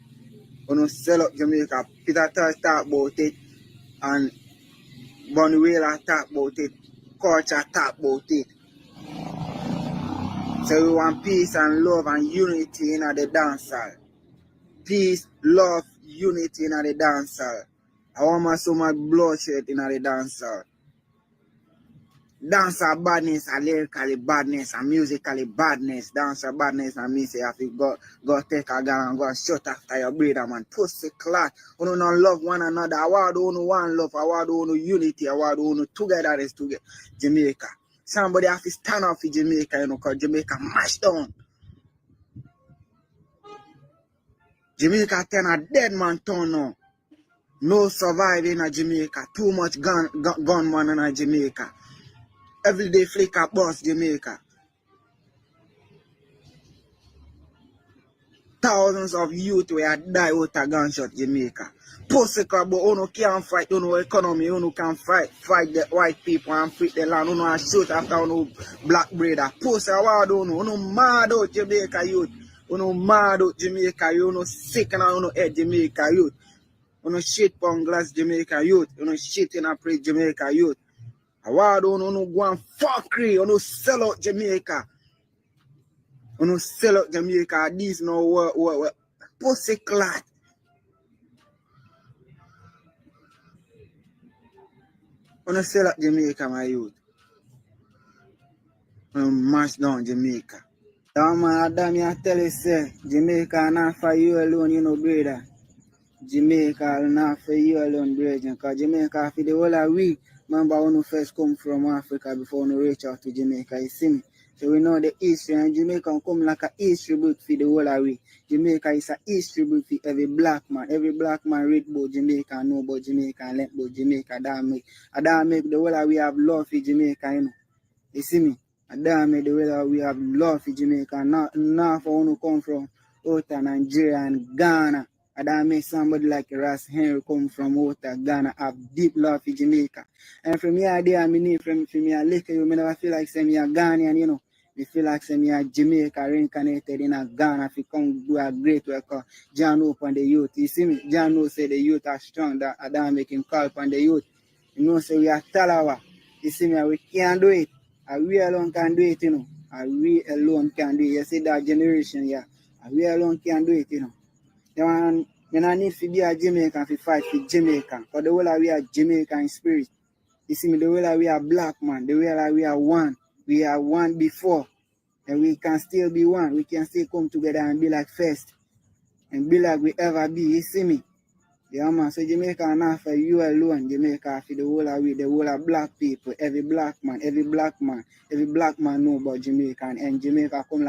When you sell up Jamaica, Peter Tosh talk about it and Bonnie Wheeler talk about it. Culture talk about it. So we want peace and love and unity in the dancehall. Peace, love, unity in the dancehall. I want so much bloodshed in the dancehall. Dancehall badness, and lyrically badness, and musically badness. Dancehall badness, and me say if you go take a gun and go shut after your brother, man. Pussy clot. You don't love one another. I want to one love. I want to unity. I want to togetherness together. Jamaica. Somebody have to stand up for Jamaica, you know, because Jamaica mashed down. Jamaica turn a dead man town now. No surviving in Jamaica. Too much gunman in Jamaica. Everyday flicker boss Jamaica. Thousands of youth will die out a gunshot Jamaica. Pussy club, but you can't fight, you know, economy, you can fight the white people and free the land, you know, shoot after you know, black breeder. Pussy, I don't know, you know, mad out Jamaica youth. You know, mad out Jamaica, you know, sick and you know, head Jamaica youth. You know, shit on glass Jamaica youth. You know, shit in a place Jamaica youth. I don't know, go and fuckery, you know, sell out Jamaica. You know, sell out Jamaica. These no what pussy clot. You know, sell out Jamaica, my youth. You know, mash down Jamaica. Yeah, man, I tell you, say, Jamaica not for you alone, you know, brother. Jamaica not for you alone, brother. Because Jamaica, for the whole of week, remember when we first come from Africa before we reach out to Jamaica, you see me? So we know the history, and Jamaica come like a history book for the whole of week. Jamaica is a history book for every black man. Every black man read about Jamaica, know about Jamaica, and learn about Jamaica. That make the whole of we have love for Jamaica, you know. You see me? And that make the whole of we have love for Jamaica. Not for one who come from out of Nigeria and Ghana. And that make somebody like Ras Henry come from out of Ghana have deep love for Jamaica. And from here, I mean, from me, I look at you, I never feel like saying me a Ghanaian, you know. I feel like saying me a Jamaica reincarnated in a Ghana. If you come do a great work, John open the youth. You see me? John know say the youth are strong. That make him call upon the youth. You know, say we are Talawa. You see me? We can't do it. And we alone can do it, you know. And we alone can do it. You see that generation, yeah. And we alone can do it, you know. When I need to be a Jamaican to fight for Jamaica. Because the whole of we are Jamaican spirit. You see me, the whole of we are black man. The whole of we are one. We are one before. And we can still be one. We can still come together and be like first. And be like we ever be. You see me? Yeah, man. So Jamaica not for you alone. Jamaica for the whole of we, the whole of black people. Every black man know about Jamaica. And Jamaica come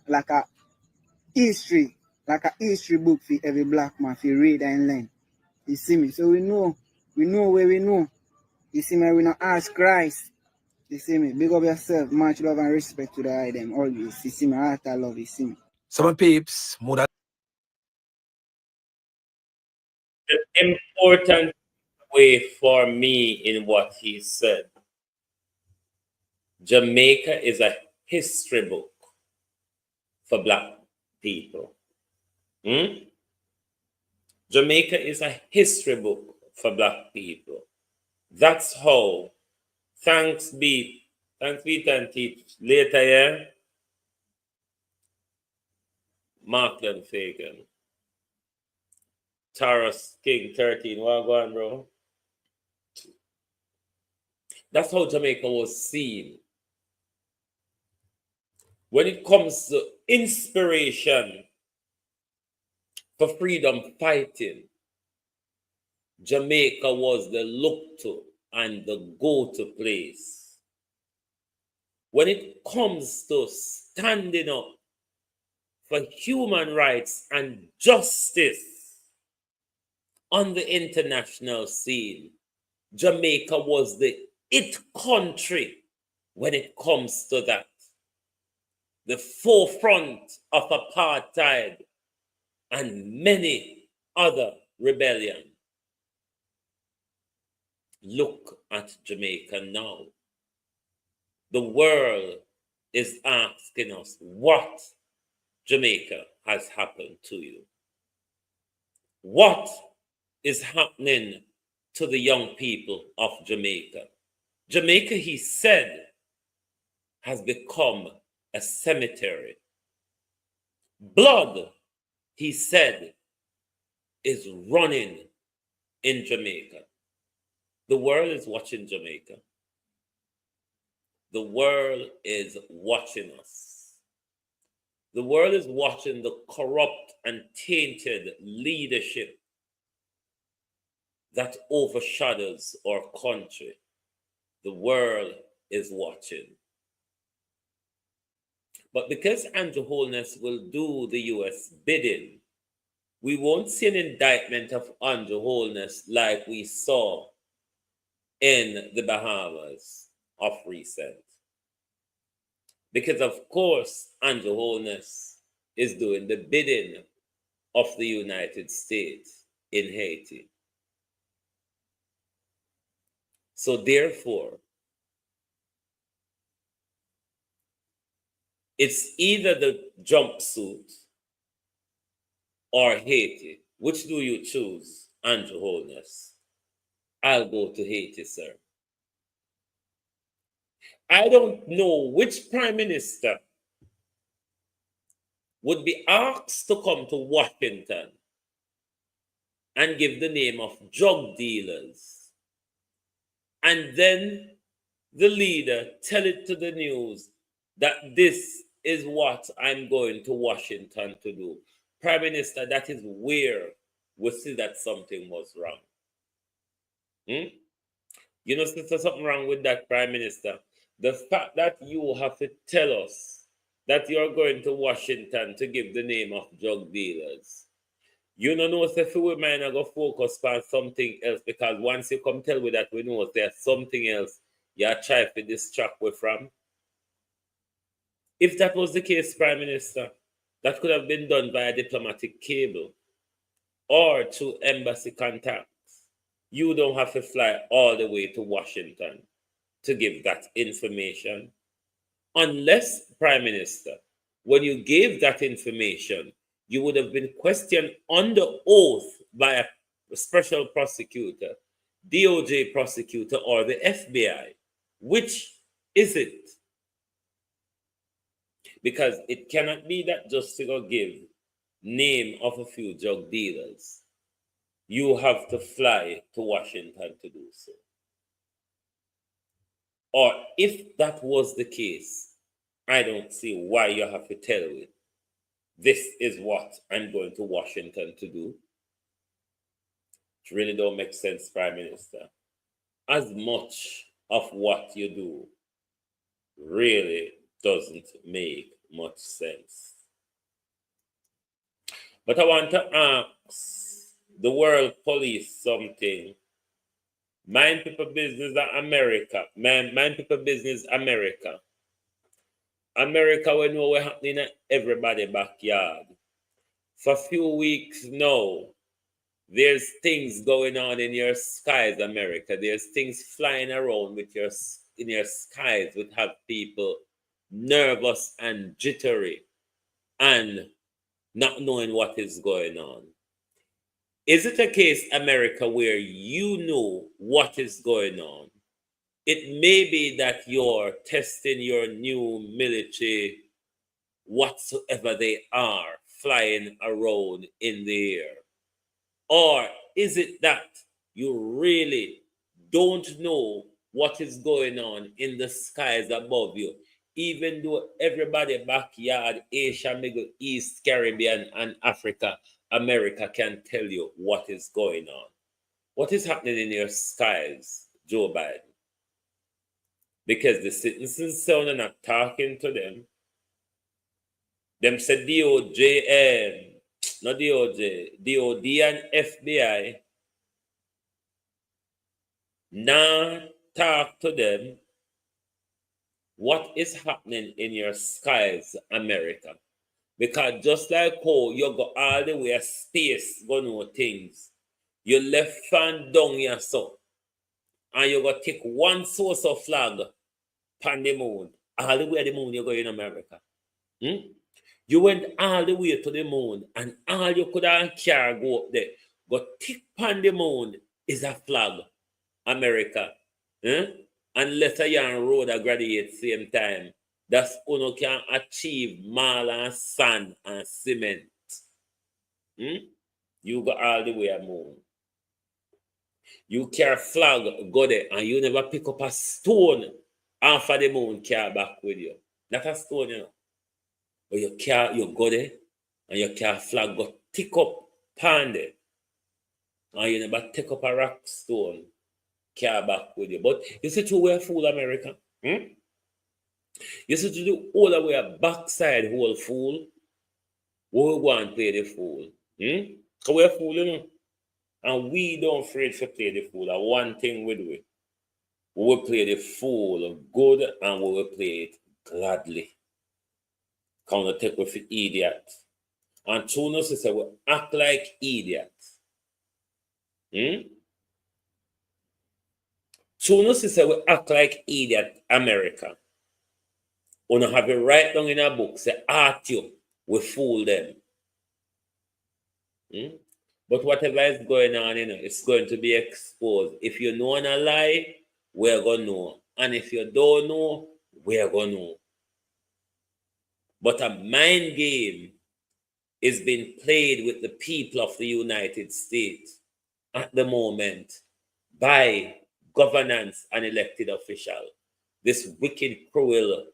like a history. Like a history book for every black man to read and learn. You see me? So we know where we know. You see me? We not ask Christ. You see me? Big up yourself. Much love and respect to the item always. You see me? Heart I love. You see me? Some peeps, more The important way for me in what he said, Jamaica is a history book for black people. Jamaica is a history book for black people. That's how. Thanks be and teach later, yeah. Markland Fagan. Taurus King 13. What go on, bro? That's how Jamaica was seen when it comes to inspiration for freedom fighting, Jamaica was the look to and the go-to place. When it comes to standing up for human rights and justice on the international scene, Jamaica was the it country when it comes to that. The forefront of apartheid and many other rebellions. Look at Jamaica now. The world is asking us what Jamaica has happened to you. What is happening to the young people of Jamaica? Jamaica, he said, has become a cemetery. Blood, he said, is running in Jamaica. The world is watching Jamaica. The world is watching us. The world is watching the corrupt and tainted leadership that overshadows our country. The world is watching. But because Andrew Holness will do the US bidding, we won't see an indictment of Andrew Holness like we saw in the Bahamas of recent. Because, of course, Andrew Holness is doing the bidding of the United States in Haiti. So, therefore, it's either the jumpsuit or Haiti. Which do you choose, Andrew Holness? I'll go to Haiti, sir. I don't know which prime minister would be asked to come to Washington and give the name of drug dealers, and then the leader tell it to the news that this is what I'm going to Washington to do. Prime Minister, that is where we see that something was wrong. You know, there's something wrong with that, Prime Minister. The fact that you have to tell us that you're going to Washington to give the name of drug dealers. You don't know if we might not go focus on something else, because once you come tell me that, we know there's something else you're trying to distract me from. If that was the case, Prime Minister, that could have been done via diplomatic cable or through embassy contacts. You don't have to fly all the way to Washington to give that information. Unless, Prime Minister, when you gave that information, you would have been questioned under oath by a special prosecutor, DOJ prosecutor, or the FBI. Which is it? Because it cannot be that just to go give name of a few drug dealers. You have to fly to Washington to do so. Or if that was the case, I don't see why you have to tell it. This is what I'm going to Washington to do. It really don't make sense, Prime Minister. As much of what you do really doesn't make much sense. But I want to ask the world police something. Mind people business America. Mind people business America. America, we know what's happening in everybody's backyard. For a few weeks now, there's things going on in your skies, America. There's things flying around with in your skies, which have people nervous and jittery and not knowing what is going on. Is it a case, America, where you know what is going on? It may be that you're testing your new military, whatsoever they are, flying around in the air. Or is it that you really don't know what is going on in the skies above you? even though everybody backyard, Asia, Middle East, Caribbean, and Africa, America can tell you what is going on. What is happening in your skies, Joe Biden? Because the citizens sound not talking to them. Them said DOJ, not DOJ, DOD and FBI, now talk to them. What is happening in your skies, America? Because just like how you go all the way space, go know things, you left fan down here so, and you go take one source of flag pan the moon, all the way to the moon you go in America. You went all the way to the moon, and all you could have carry go up there, go tick pan the moon is a flag, America. Unless a young road a graduate same time, that's uno can achieve mall and sand and cement. You go all the way a moon. You carry flag, go there, and you never pick up a stone off of the moon carry back with you. Not a stone, you know. But you go there, and you carry flag, go tick up pan there. And you never take up a rock stone, carry back with you. But you see to wear fool, America. You see to do all the way a backside whole fool. We will go and play the fool. So we're fool, you know. And we don't afraid to play the fool. And one thing we do it. We will play the fool good and we will play it gladly. Can't take with the idiot. And Chuno says we act like idiots. Chuno says we act like idiot, America. We don't have it right down in a book, say art you, we fool them. But whatever is going on, you know, it's going to be exposed. If you know a lie, we're going to know. And if you don't know, we're going to know. But a mind game is being played with the people of the United States at the moment by governance and elected officials. This wicked, cruel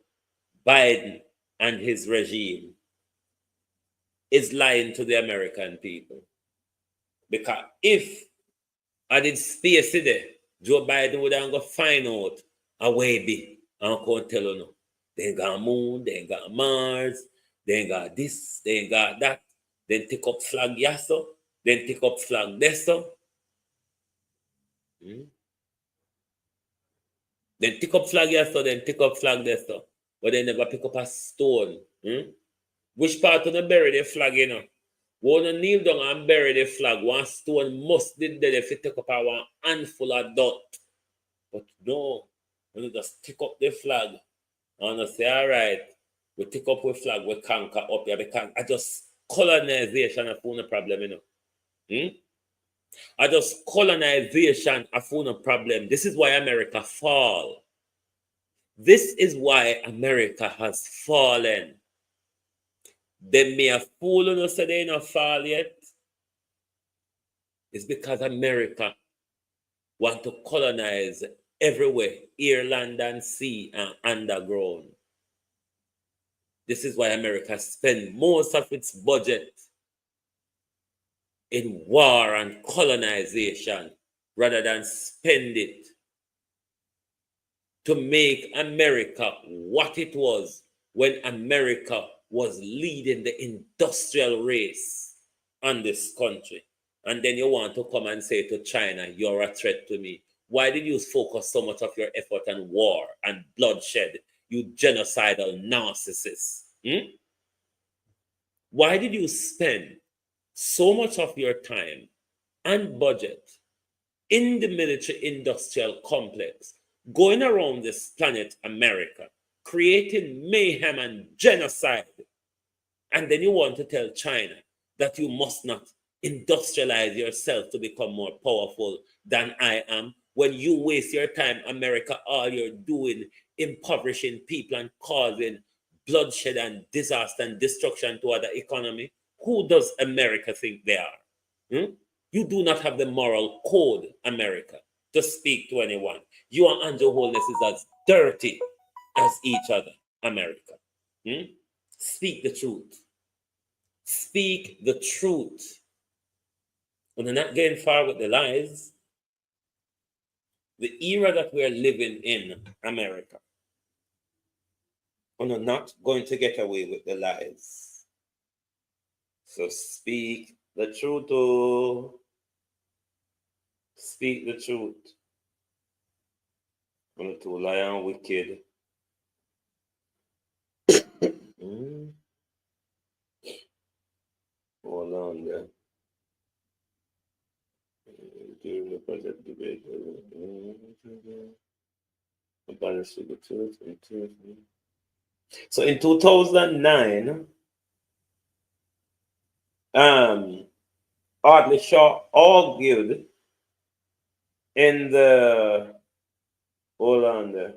Biden and his regime is lying to the American people. Because if I did space it there, Joe Biden would have go find out a way be and can't tell you no. They ain't got moon, they ain't got Mars, they ain't got this, they ain't got that. Then take up flag yasso, then take up flag deso. Then take up flag yasso, then take up flag deso. But they never pick up a stone. Which part of the bury the flag, you know? Wanna kneel down and bury the flag. One stone must be there if you take up a one handful of dot. But no, when you just take up the flag and you say, all right, we take up with flag, we conquer up here because I just colonization of no problem, you know. I just colonization of no problem. This is why America fall. This is why America has fallen. They may have fool and say they not fall yet. It's because America want to colonize everywhere, air, land, and sea, and underground. This is why America spends most of its budget in war and colonization rather than spend it to make America what it was when America was leading the industrial race on this country. And then you want to come and say to China, you're a threat to me. Why did you focus so much of your effort on war and bloodshed, you genocidal narcissist? Why did you spend so much of your time and budget in the military-industrial complex, going around this planet America, creating mayhem and genocide, and then you want to tell China that you must not industrialize yourself to become more powerful than I am? When you waste your time, America, all you're doing, impoverishing people and causing bloodshed and disaster and destruction to other economy. Who does America think they are? You do not have the moral code, America, to speak to anyone. You and Andrew Holness is as dirty as each other. America. Speak the truth. Speak the truth. When they're not getting far with the lies, the era that we are living in America, we're not going to get away with the lies. So speak the truth, oh. Speak the truth. I'm too lie and wicked. Hold on there. During the project debate, so in 2009, Audley Shaw argued in the, hold on there,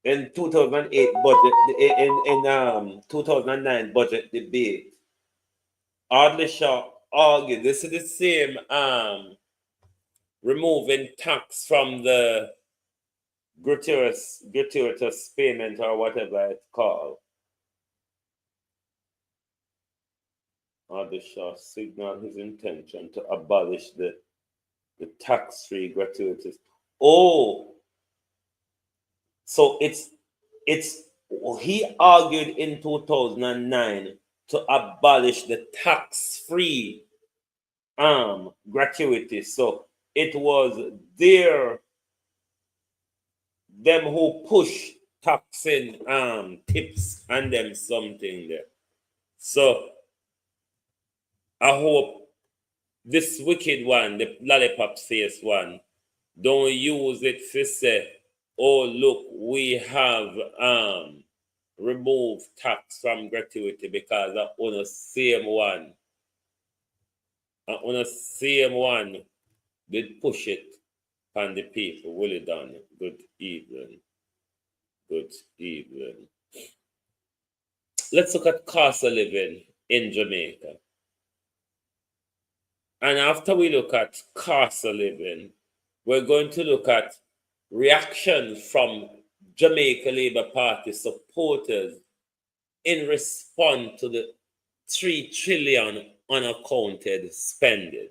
in 2008 budget, in 2009 budget debate, Audley Shaw argued, this is the same removing tax from the gratuitous payment or whatever it's called. Audley Shaw signaled his intention to abolish the tax-free gratuitous. Oh, so he argued in 2009 to abolish the tax-free gratuity. So it was them who push taxing tips and them something there. So I hope this wicked one, the lollipop face one, don't use it to say, oh look, we have removed tax from gratuity, because on the same one did push it on the people. Well done. Good evening. Good evening. Let's look at cost of living in Jamaica. And after we look at cost of living, we're going to look at reaction from Jamaica Labour Party supporters in response to the 3 trillion unaccounted spending.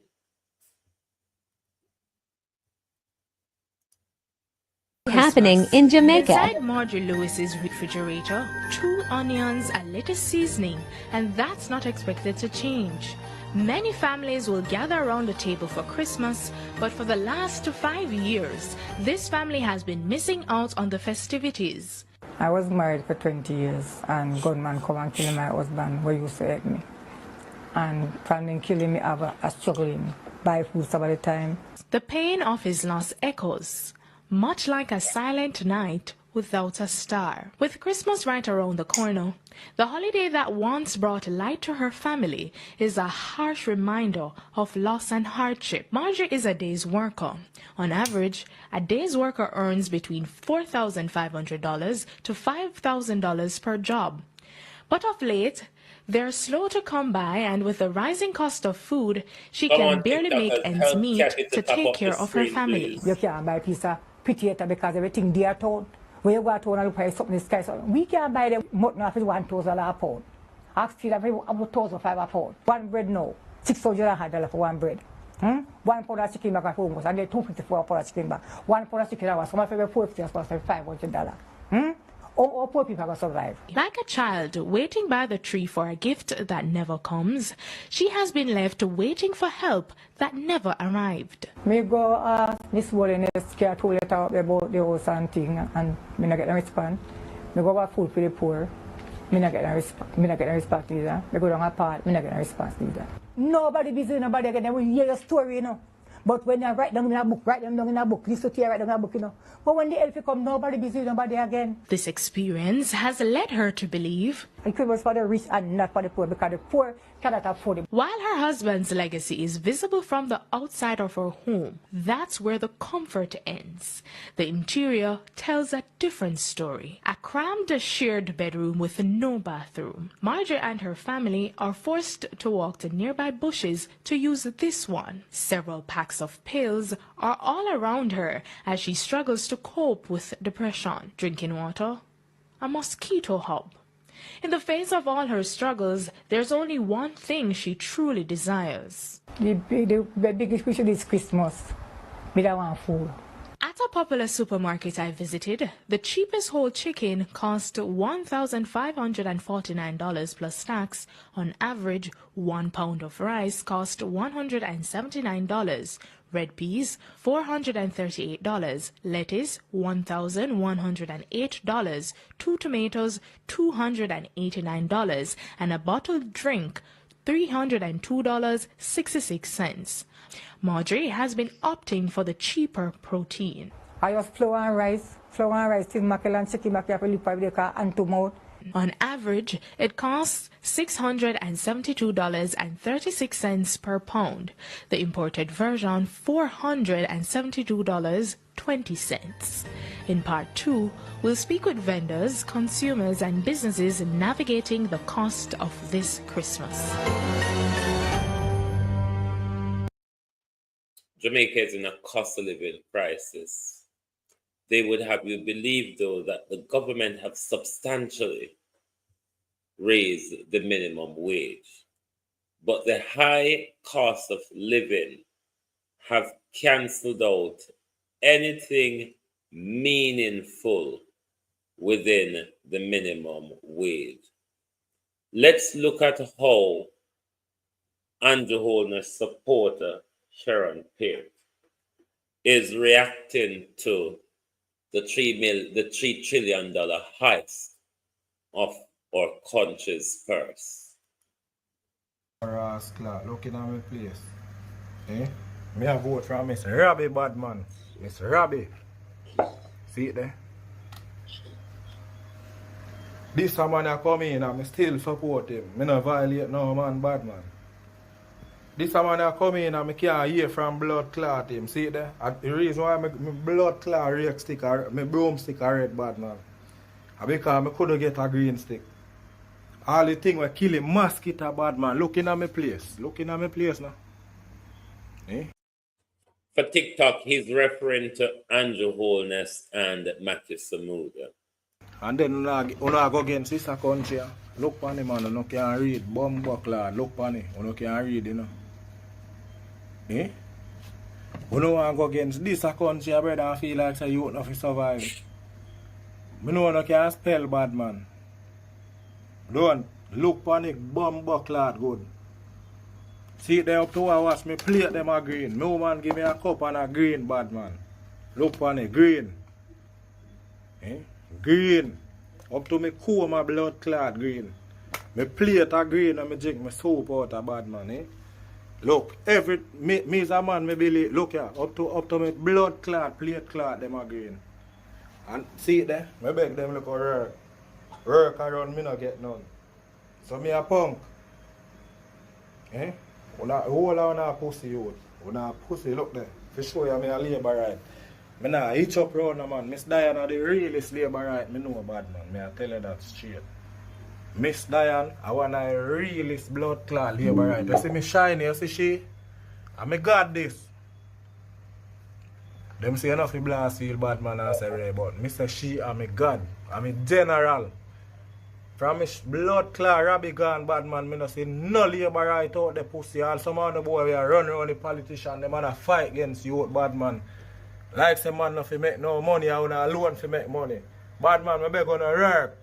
Happening in Jamaica. Inside Marjorie Lewis's refrigerator, 2 onions, a little seasoning, and that's not expected to change. Many families will gather around the table for Christmas, but for the last 5 years, this family has been missing out on the festivities. I was married for 20 years, and gunman come and kill my husband, who used to help me. And from them killing me, I have a struggling, buy food some of the time. The pain of his loss echoes, much like a silent night without a star. With Christmas right around the corner, the holiday that once brought light to her family is a harsh reminder of loss and hardship. Marjorie is a day's worker. On average, a day's worker earns between $4,500 to $5,000 per job. But of late, they're slow to come by, and with the rising cost of food, she can barely make ends meet to take care of her family. You can't buy a piece of potato because everything there at town. When you go to town and look for something in the sky, so we can't buy the mutton off $1,000 a pound. Ask for $1,500 a pound. One bread now, $600 for one bread. 1 pound of chicken back at home, and then $2.50 for a pound of chicken back. 1 pound of chicken hours, some of them $450 for $500. All poor people are survive. Like a child waiting by the tree for a gift that never comes, she has been left waiting for help that never arrived. Me go ask this morning, scare too late about the house and thing, and me not get a response. Me go buy food for the poor, me not get a response either. Me go down a part, me not get a response either. Nobody busy, nobody again. We hear your story, you know. But when you write them down in a book, listen to you write them in a book, you know. But when the help come, nobody busy, nobody again. This experience has led her to believe Equipment for the rich and not for the poor, because the poor cannot afford it. While her husband's legacy is visible from the outside of her home, that's where the comfort ends. The interior tells a different story. A crammed shared bedroom with no bathroom. Marjorie and her family are forced to walk to nearby bushes to use this one. Several packs of pills are all around her as she struggles to cope with depression. Drinking water, a mosquito hub. In the face of all her struggles, there's only one thing she truly desires. The biggest question is Christmas. Me don't want food. At a popular supermarket I visited, the cheapest whole chicken cost $1,549 plus tax. On average, 1 pound of rice cost $179. Red peas, $438, lettuce, $1,108, 2 tomatoes, $289, and a bottled drink, $302.66. Marjorie has been opting for the cheaper protein. I use flour and rice till mackerel and chicken mackerel and tomato. On average, it costs $672.36 per pound. The imported version, $472.20. In part 2, we'll speak with vendors, consumers, and businesses navigating the cost of this Christmas. Jamaica is in a cost of living crisis. They would have you believe, though, that the government have substantially raised the minimum wage. But the high cost of living have cancelled out anything meaningful within the minimum wage. Let's look at how Andrew Holness supporter Sharon Pearce is reacting to the $3 trillion heist of our country's purse. Rascal, looking at my place. Me a vote for Mr. Robbie Badman. Mr. Robbie. See it there? This man a come in and I still support him. Me no violate no man Badman. This man a come in and I can't hear from blood clot him. See it there? The reason why my blood clot rake stick, my broomstick a red Badman. Because I couldn't get a green stick. All the thing were killing mosquito Badman. Looking at my place. Looking at my place now. For TikTok, he's referring to Andrew Holness and Matthew Samuda. And then you go against this country. Look on him, man. You can't read. Bomb buckler. Look on him. You can't read, you know. You want to go against this country, brother, I feel like you don't have to survive. You know you can't spell bad, man. Don't look on it. Bomb buckler good. See it there up to I watch me plate them a green. No man give me a cup and a green, bad man. Look on it, green. Green. Up to me cool my blood clot green. Me plate a green and me drink my soup out a bad man. Look, me as a man me believe, look here, up to me blood clot, plate clot them a green. And see it there, me beg them look a work. Work around me no get none. So me a punk. Whole on a pussy youth. Una pussy look there. For sure you me a labor right. Me nah hitch up round no man. Miss Diane the realest labor right. Me know bad man. Me I tell you that straight. Miss Diane, I want a realest blood clot labor right. You see me shiny, you see she? And me got this. Them say enough the blast feel bad man and say Ray, but me say she and me God. And me general. From me blood clot Robbie gone bad man, me no see no labor right out the pussy. All some of the boy we are run around the politician, them man a fight against you bad man. Like some man no fi make no money, I wanna alone fi make money. Bad man, me beg on a work.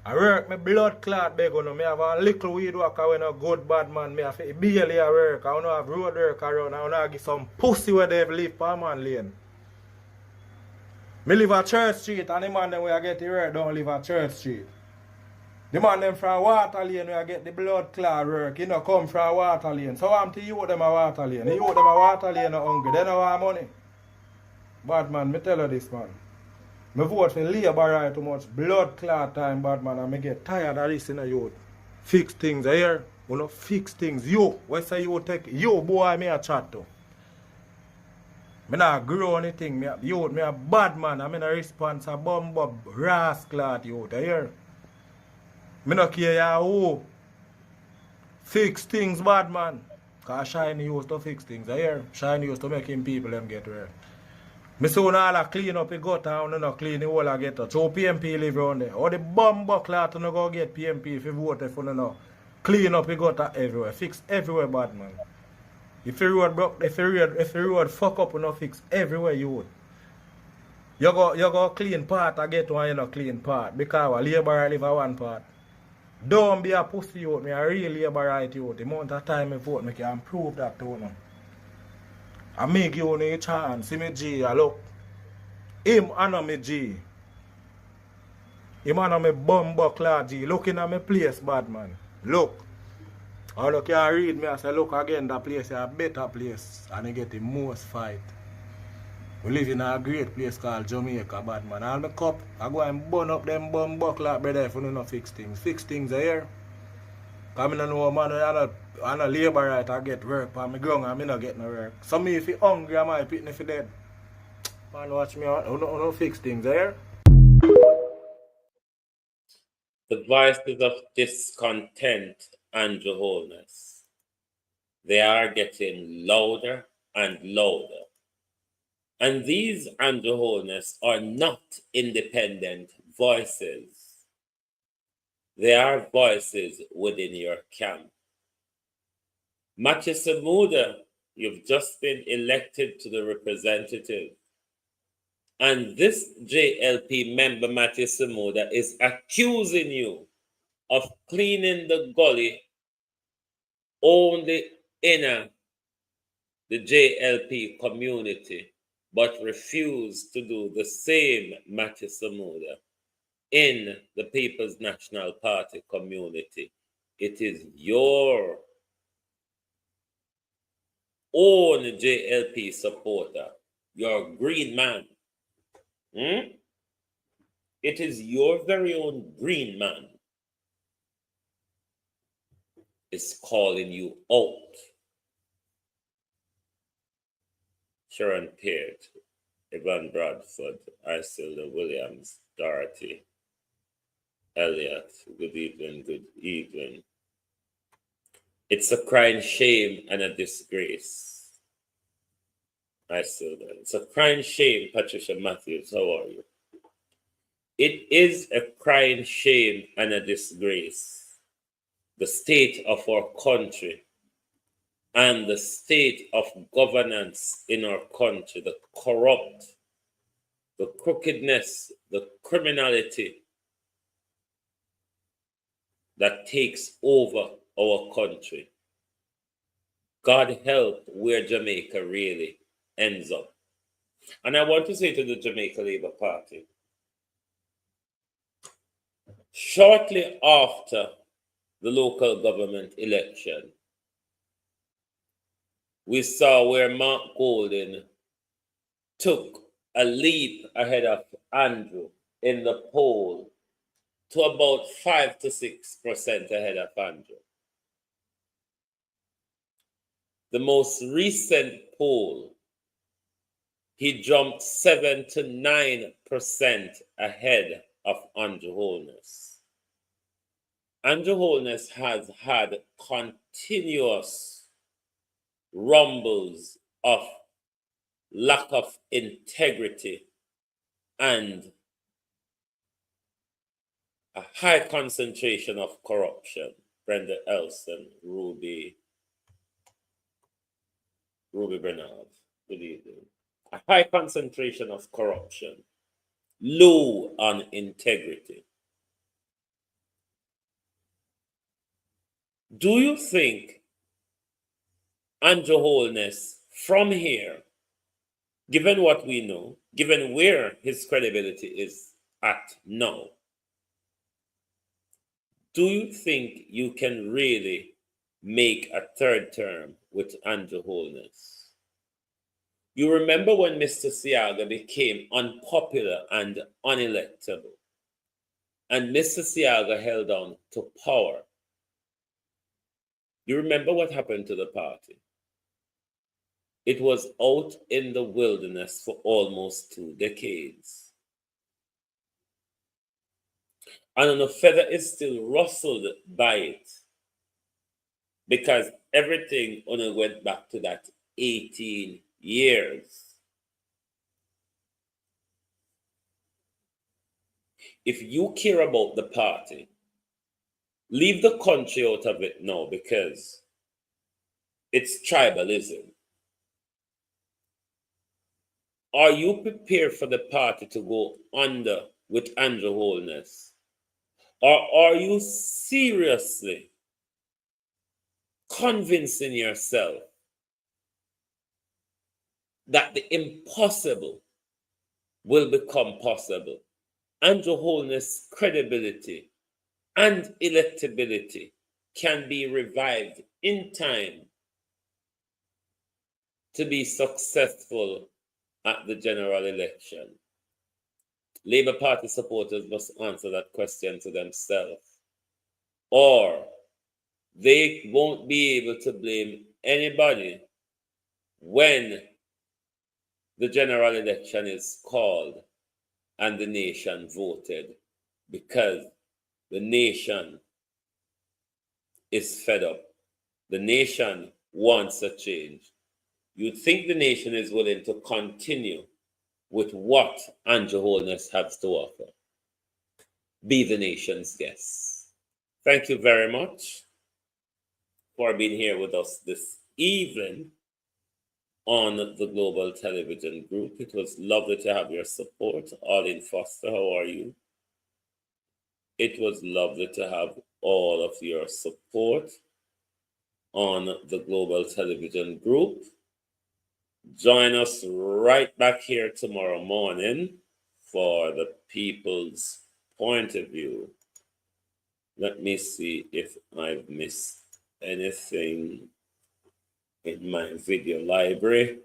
I work me blood clot beg on me have a little weed work I no good bad man. Me have to barely a work. I wanna have road work around. I wanna give some pussy where they live per man lane. Me live at Church Street and the man them where I get the work don't live at Church Street. The man them from Water Lane where I get the blood clot work, you know come from Water Lane. So I'm to you them a Water Lane. You them a Water Lane no hungry. They don't want money. Bad man, me tell you this man. Me vote for Labour right too much blood clot time, bad man, and me get tired of this in the youth. Fix things, I hear? We no fix things. You, what say you take? You, boy, me a chat to. Me not grow anything. Me a bad man. I mean a response a bumbo rascal youth, I hear? Me no care ya who. Fix things, bad man. Cause Shiny used to fix things, I hear? Shiny used to make him people them get well. Me soon all a clean up the gutter and no clean the whole a gutter. So PMP live around there. Or the bumbo clot no go get PMP if you vote for no. Clean up the gutter everywhere. Fix everywhere, bad man. If the road broke, if the road fuck up, you no fix everywhere you would. You go clean part, I get one you no clean part. Because a labourer live a one part. Don't be a pussy youth, me a real labourite youth. The amount of time I vote, me can prove that to you. I make you a chance. See me G, look. Him and me G. Him and me bumbo clad G. Looking at me place, bad man. Look. All you can read me, I say, look again, that place is a better place. And you get the most fight. We live in a great place called Jamaica, bad man. All my cup, I go and burn up them bum buckler, brother, if you don't fix things. Fix things here. Because I don't know a man, I'm a labor right, I get work. But I'm grown, I'm not get no work. So me, if you hungry, I might pitch if you dead. Man, watch me, I don't fix things here. The voices of discontent and wholeness, they are getting louder and louder. And these Andrew Wholeness are not independent voices. They are voices within your camp. Matthew Samuda, you've just been elected to the representative. And this JLP member, Matthew Samuda, is accusing you of cleaning the gully only in the JLP community, but refuse to do the same, Matthew Samuda, in the People's National Party community. It is your own JLP supporter, your green man. It is your very own green man is calling you out. Sharon Peart, Evan Bradford, Isilda Williams, Dorothy, Elliot, good evening, good evening. It's a crying shame and a disgrace. Isilda, it's a crying shame, Patricia Matthews, how are you? It is a crying shame and a disgrace. The state of our country and the state of governance in our country, the corrupt, the crookedness, the criminality that takes over our country. God help where Jamaica really ends up. And I want to say to the Jamaica Labour Party, shortly after the local government election, we saw where Mark Golden took a leap ahead of Andrew in the poll to about 5 to 6% ahead of Andrew. The most recent poll, he jumped 7 to 9% ahead of Andrew Wholeness. Andrew Wholeness has had continuous rumbles of lack of integrity and a high concentration of corruption. Brenda Elson, Ruby Bernard, good evening. A high concentration of corruption, low on integrity. Do you think Andrew Wholeness from here, given what we know, given where his credibility is at now, do you think you can really make a third term with Andrew Wholeness? You remember when Mr. Seaga became unpopular and unelectable, and Mr. Seaga held on to power. You remember what happened to the party? It was out in the wilderness for almost 2 decades. And the feather is still rustled by it because everything only went back to that 18 years. If you care about the party, leave the country out of it now because it's tribalism. Are you prepared for the party to go under with Andrew Holness? Or are you seriously convincing yourself that the impossible will become possible? Andrew Holness' credibility and electability can be revived in time to be successful at the general election. Labour Party supporters must answer that question to themselves, or they won't be able to blame anybody when the general election is called and the nation voted, because the nation is fed up. The nation wants a change. You'd think the nation is willing to continue with what Andrew Holness has to offer. Be the nation's guest. Thank you very much for being here with us this evening on the Global Television Group. It was lovely to have your support. Arlene Foster, how are you? It was lovely to have all of your support on the Global Television Group. Join us right back here tomorrow morning for the People's Point of View. Let me see if I've missed anything in my video library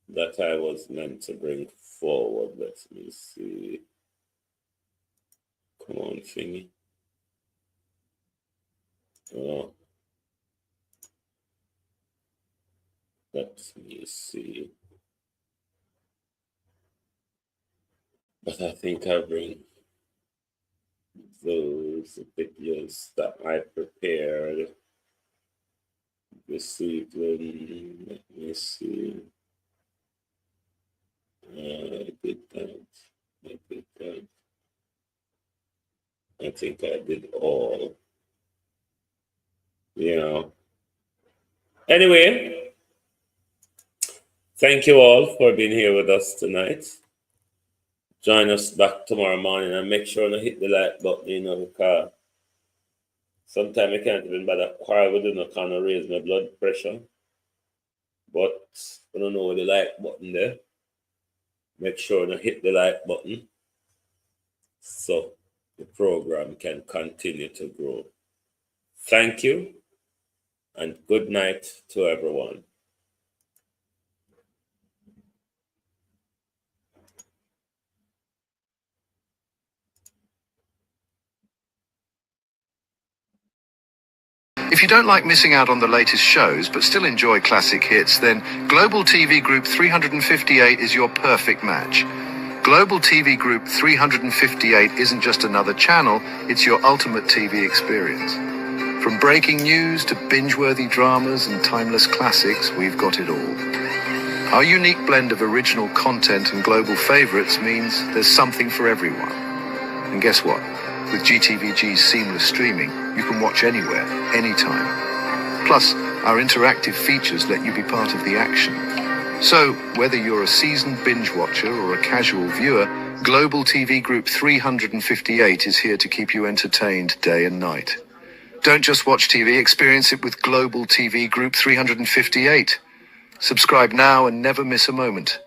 that I was meant to bring forward. Let me see. Come on, thingy. Oh. Let me see. But I think I bring those videos that I prepared this evening. Let me see. I did that. I did that. I think I did all. Yeah. Anyway, thank you all for being here with us tonight. Join us back tomorrow morning and make sure to hit the like button, because sometimes I can't even bother quarrel with it, kind of raise my blood pressure. But I don't know the like button there. Make sure to hit the like button so the program can continue to grow. Thank you and good night to everyone. If you don't like missing out on the latest shows but still enjoy classic hits, then Global TV Group 358 is your perfect match. Global TV Group 358 isn't just another channel, it's your ultimate TV experience. From breaking news to binge-worthy dramas and timeless classics, we've got it all. Our unique blend of original content and global favorites means there's something for everyone. And guess what? With GTVG's seamless streaming, you can watch anywhere, anytime. Plus, our interactive features let you be part of the action. So, whether you're a seasoned binge watcher or a casual viewer, Global TV Group 358 is here to keep you entertained day and night. Don't just watch TV, experience it with Global TV Group 358. Subscribe now and never miss a moment.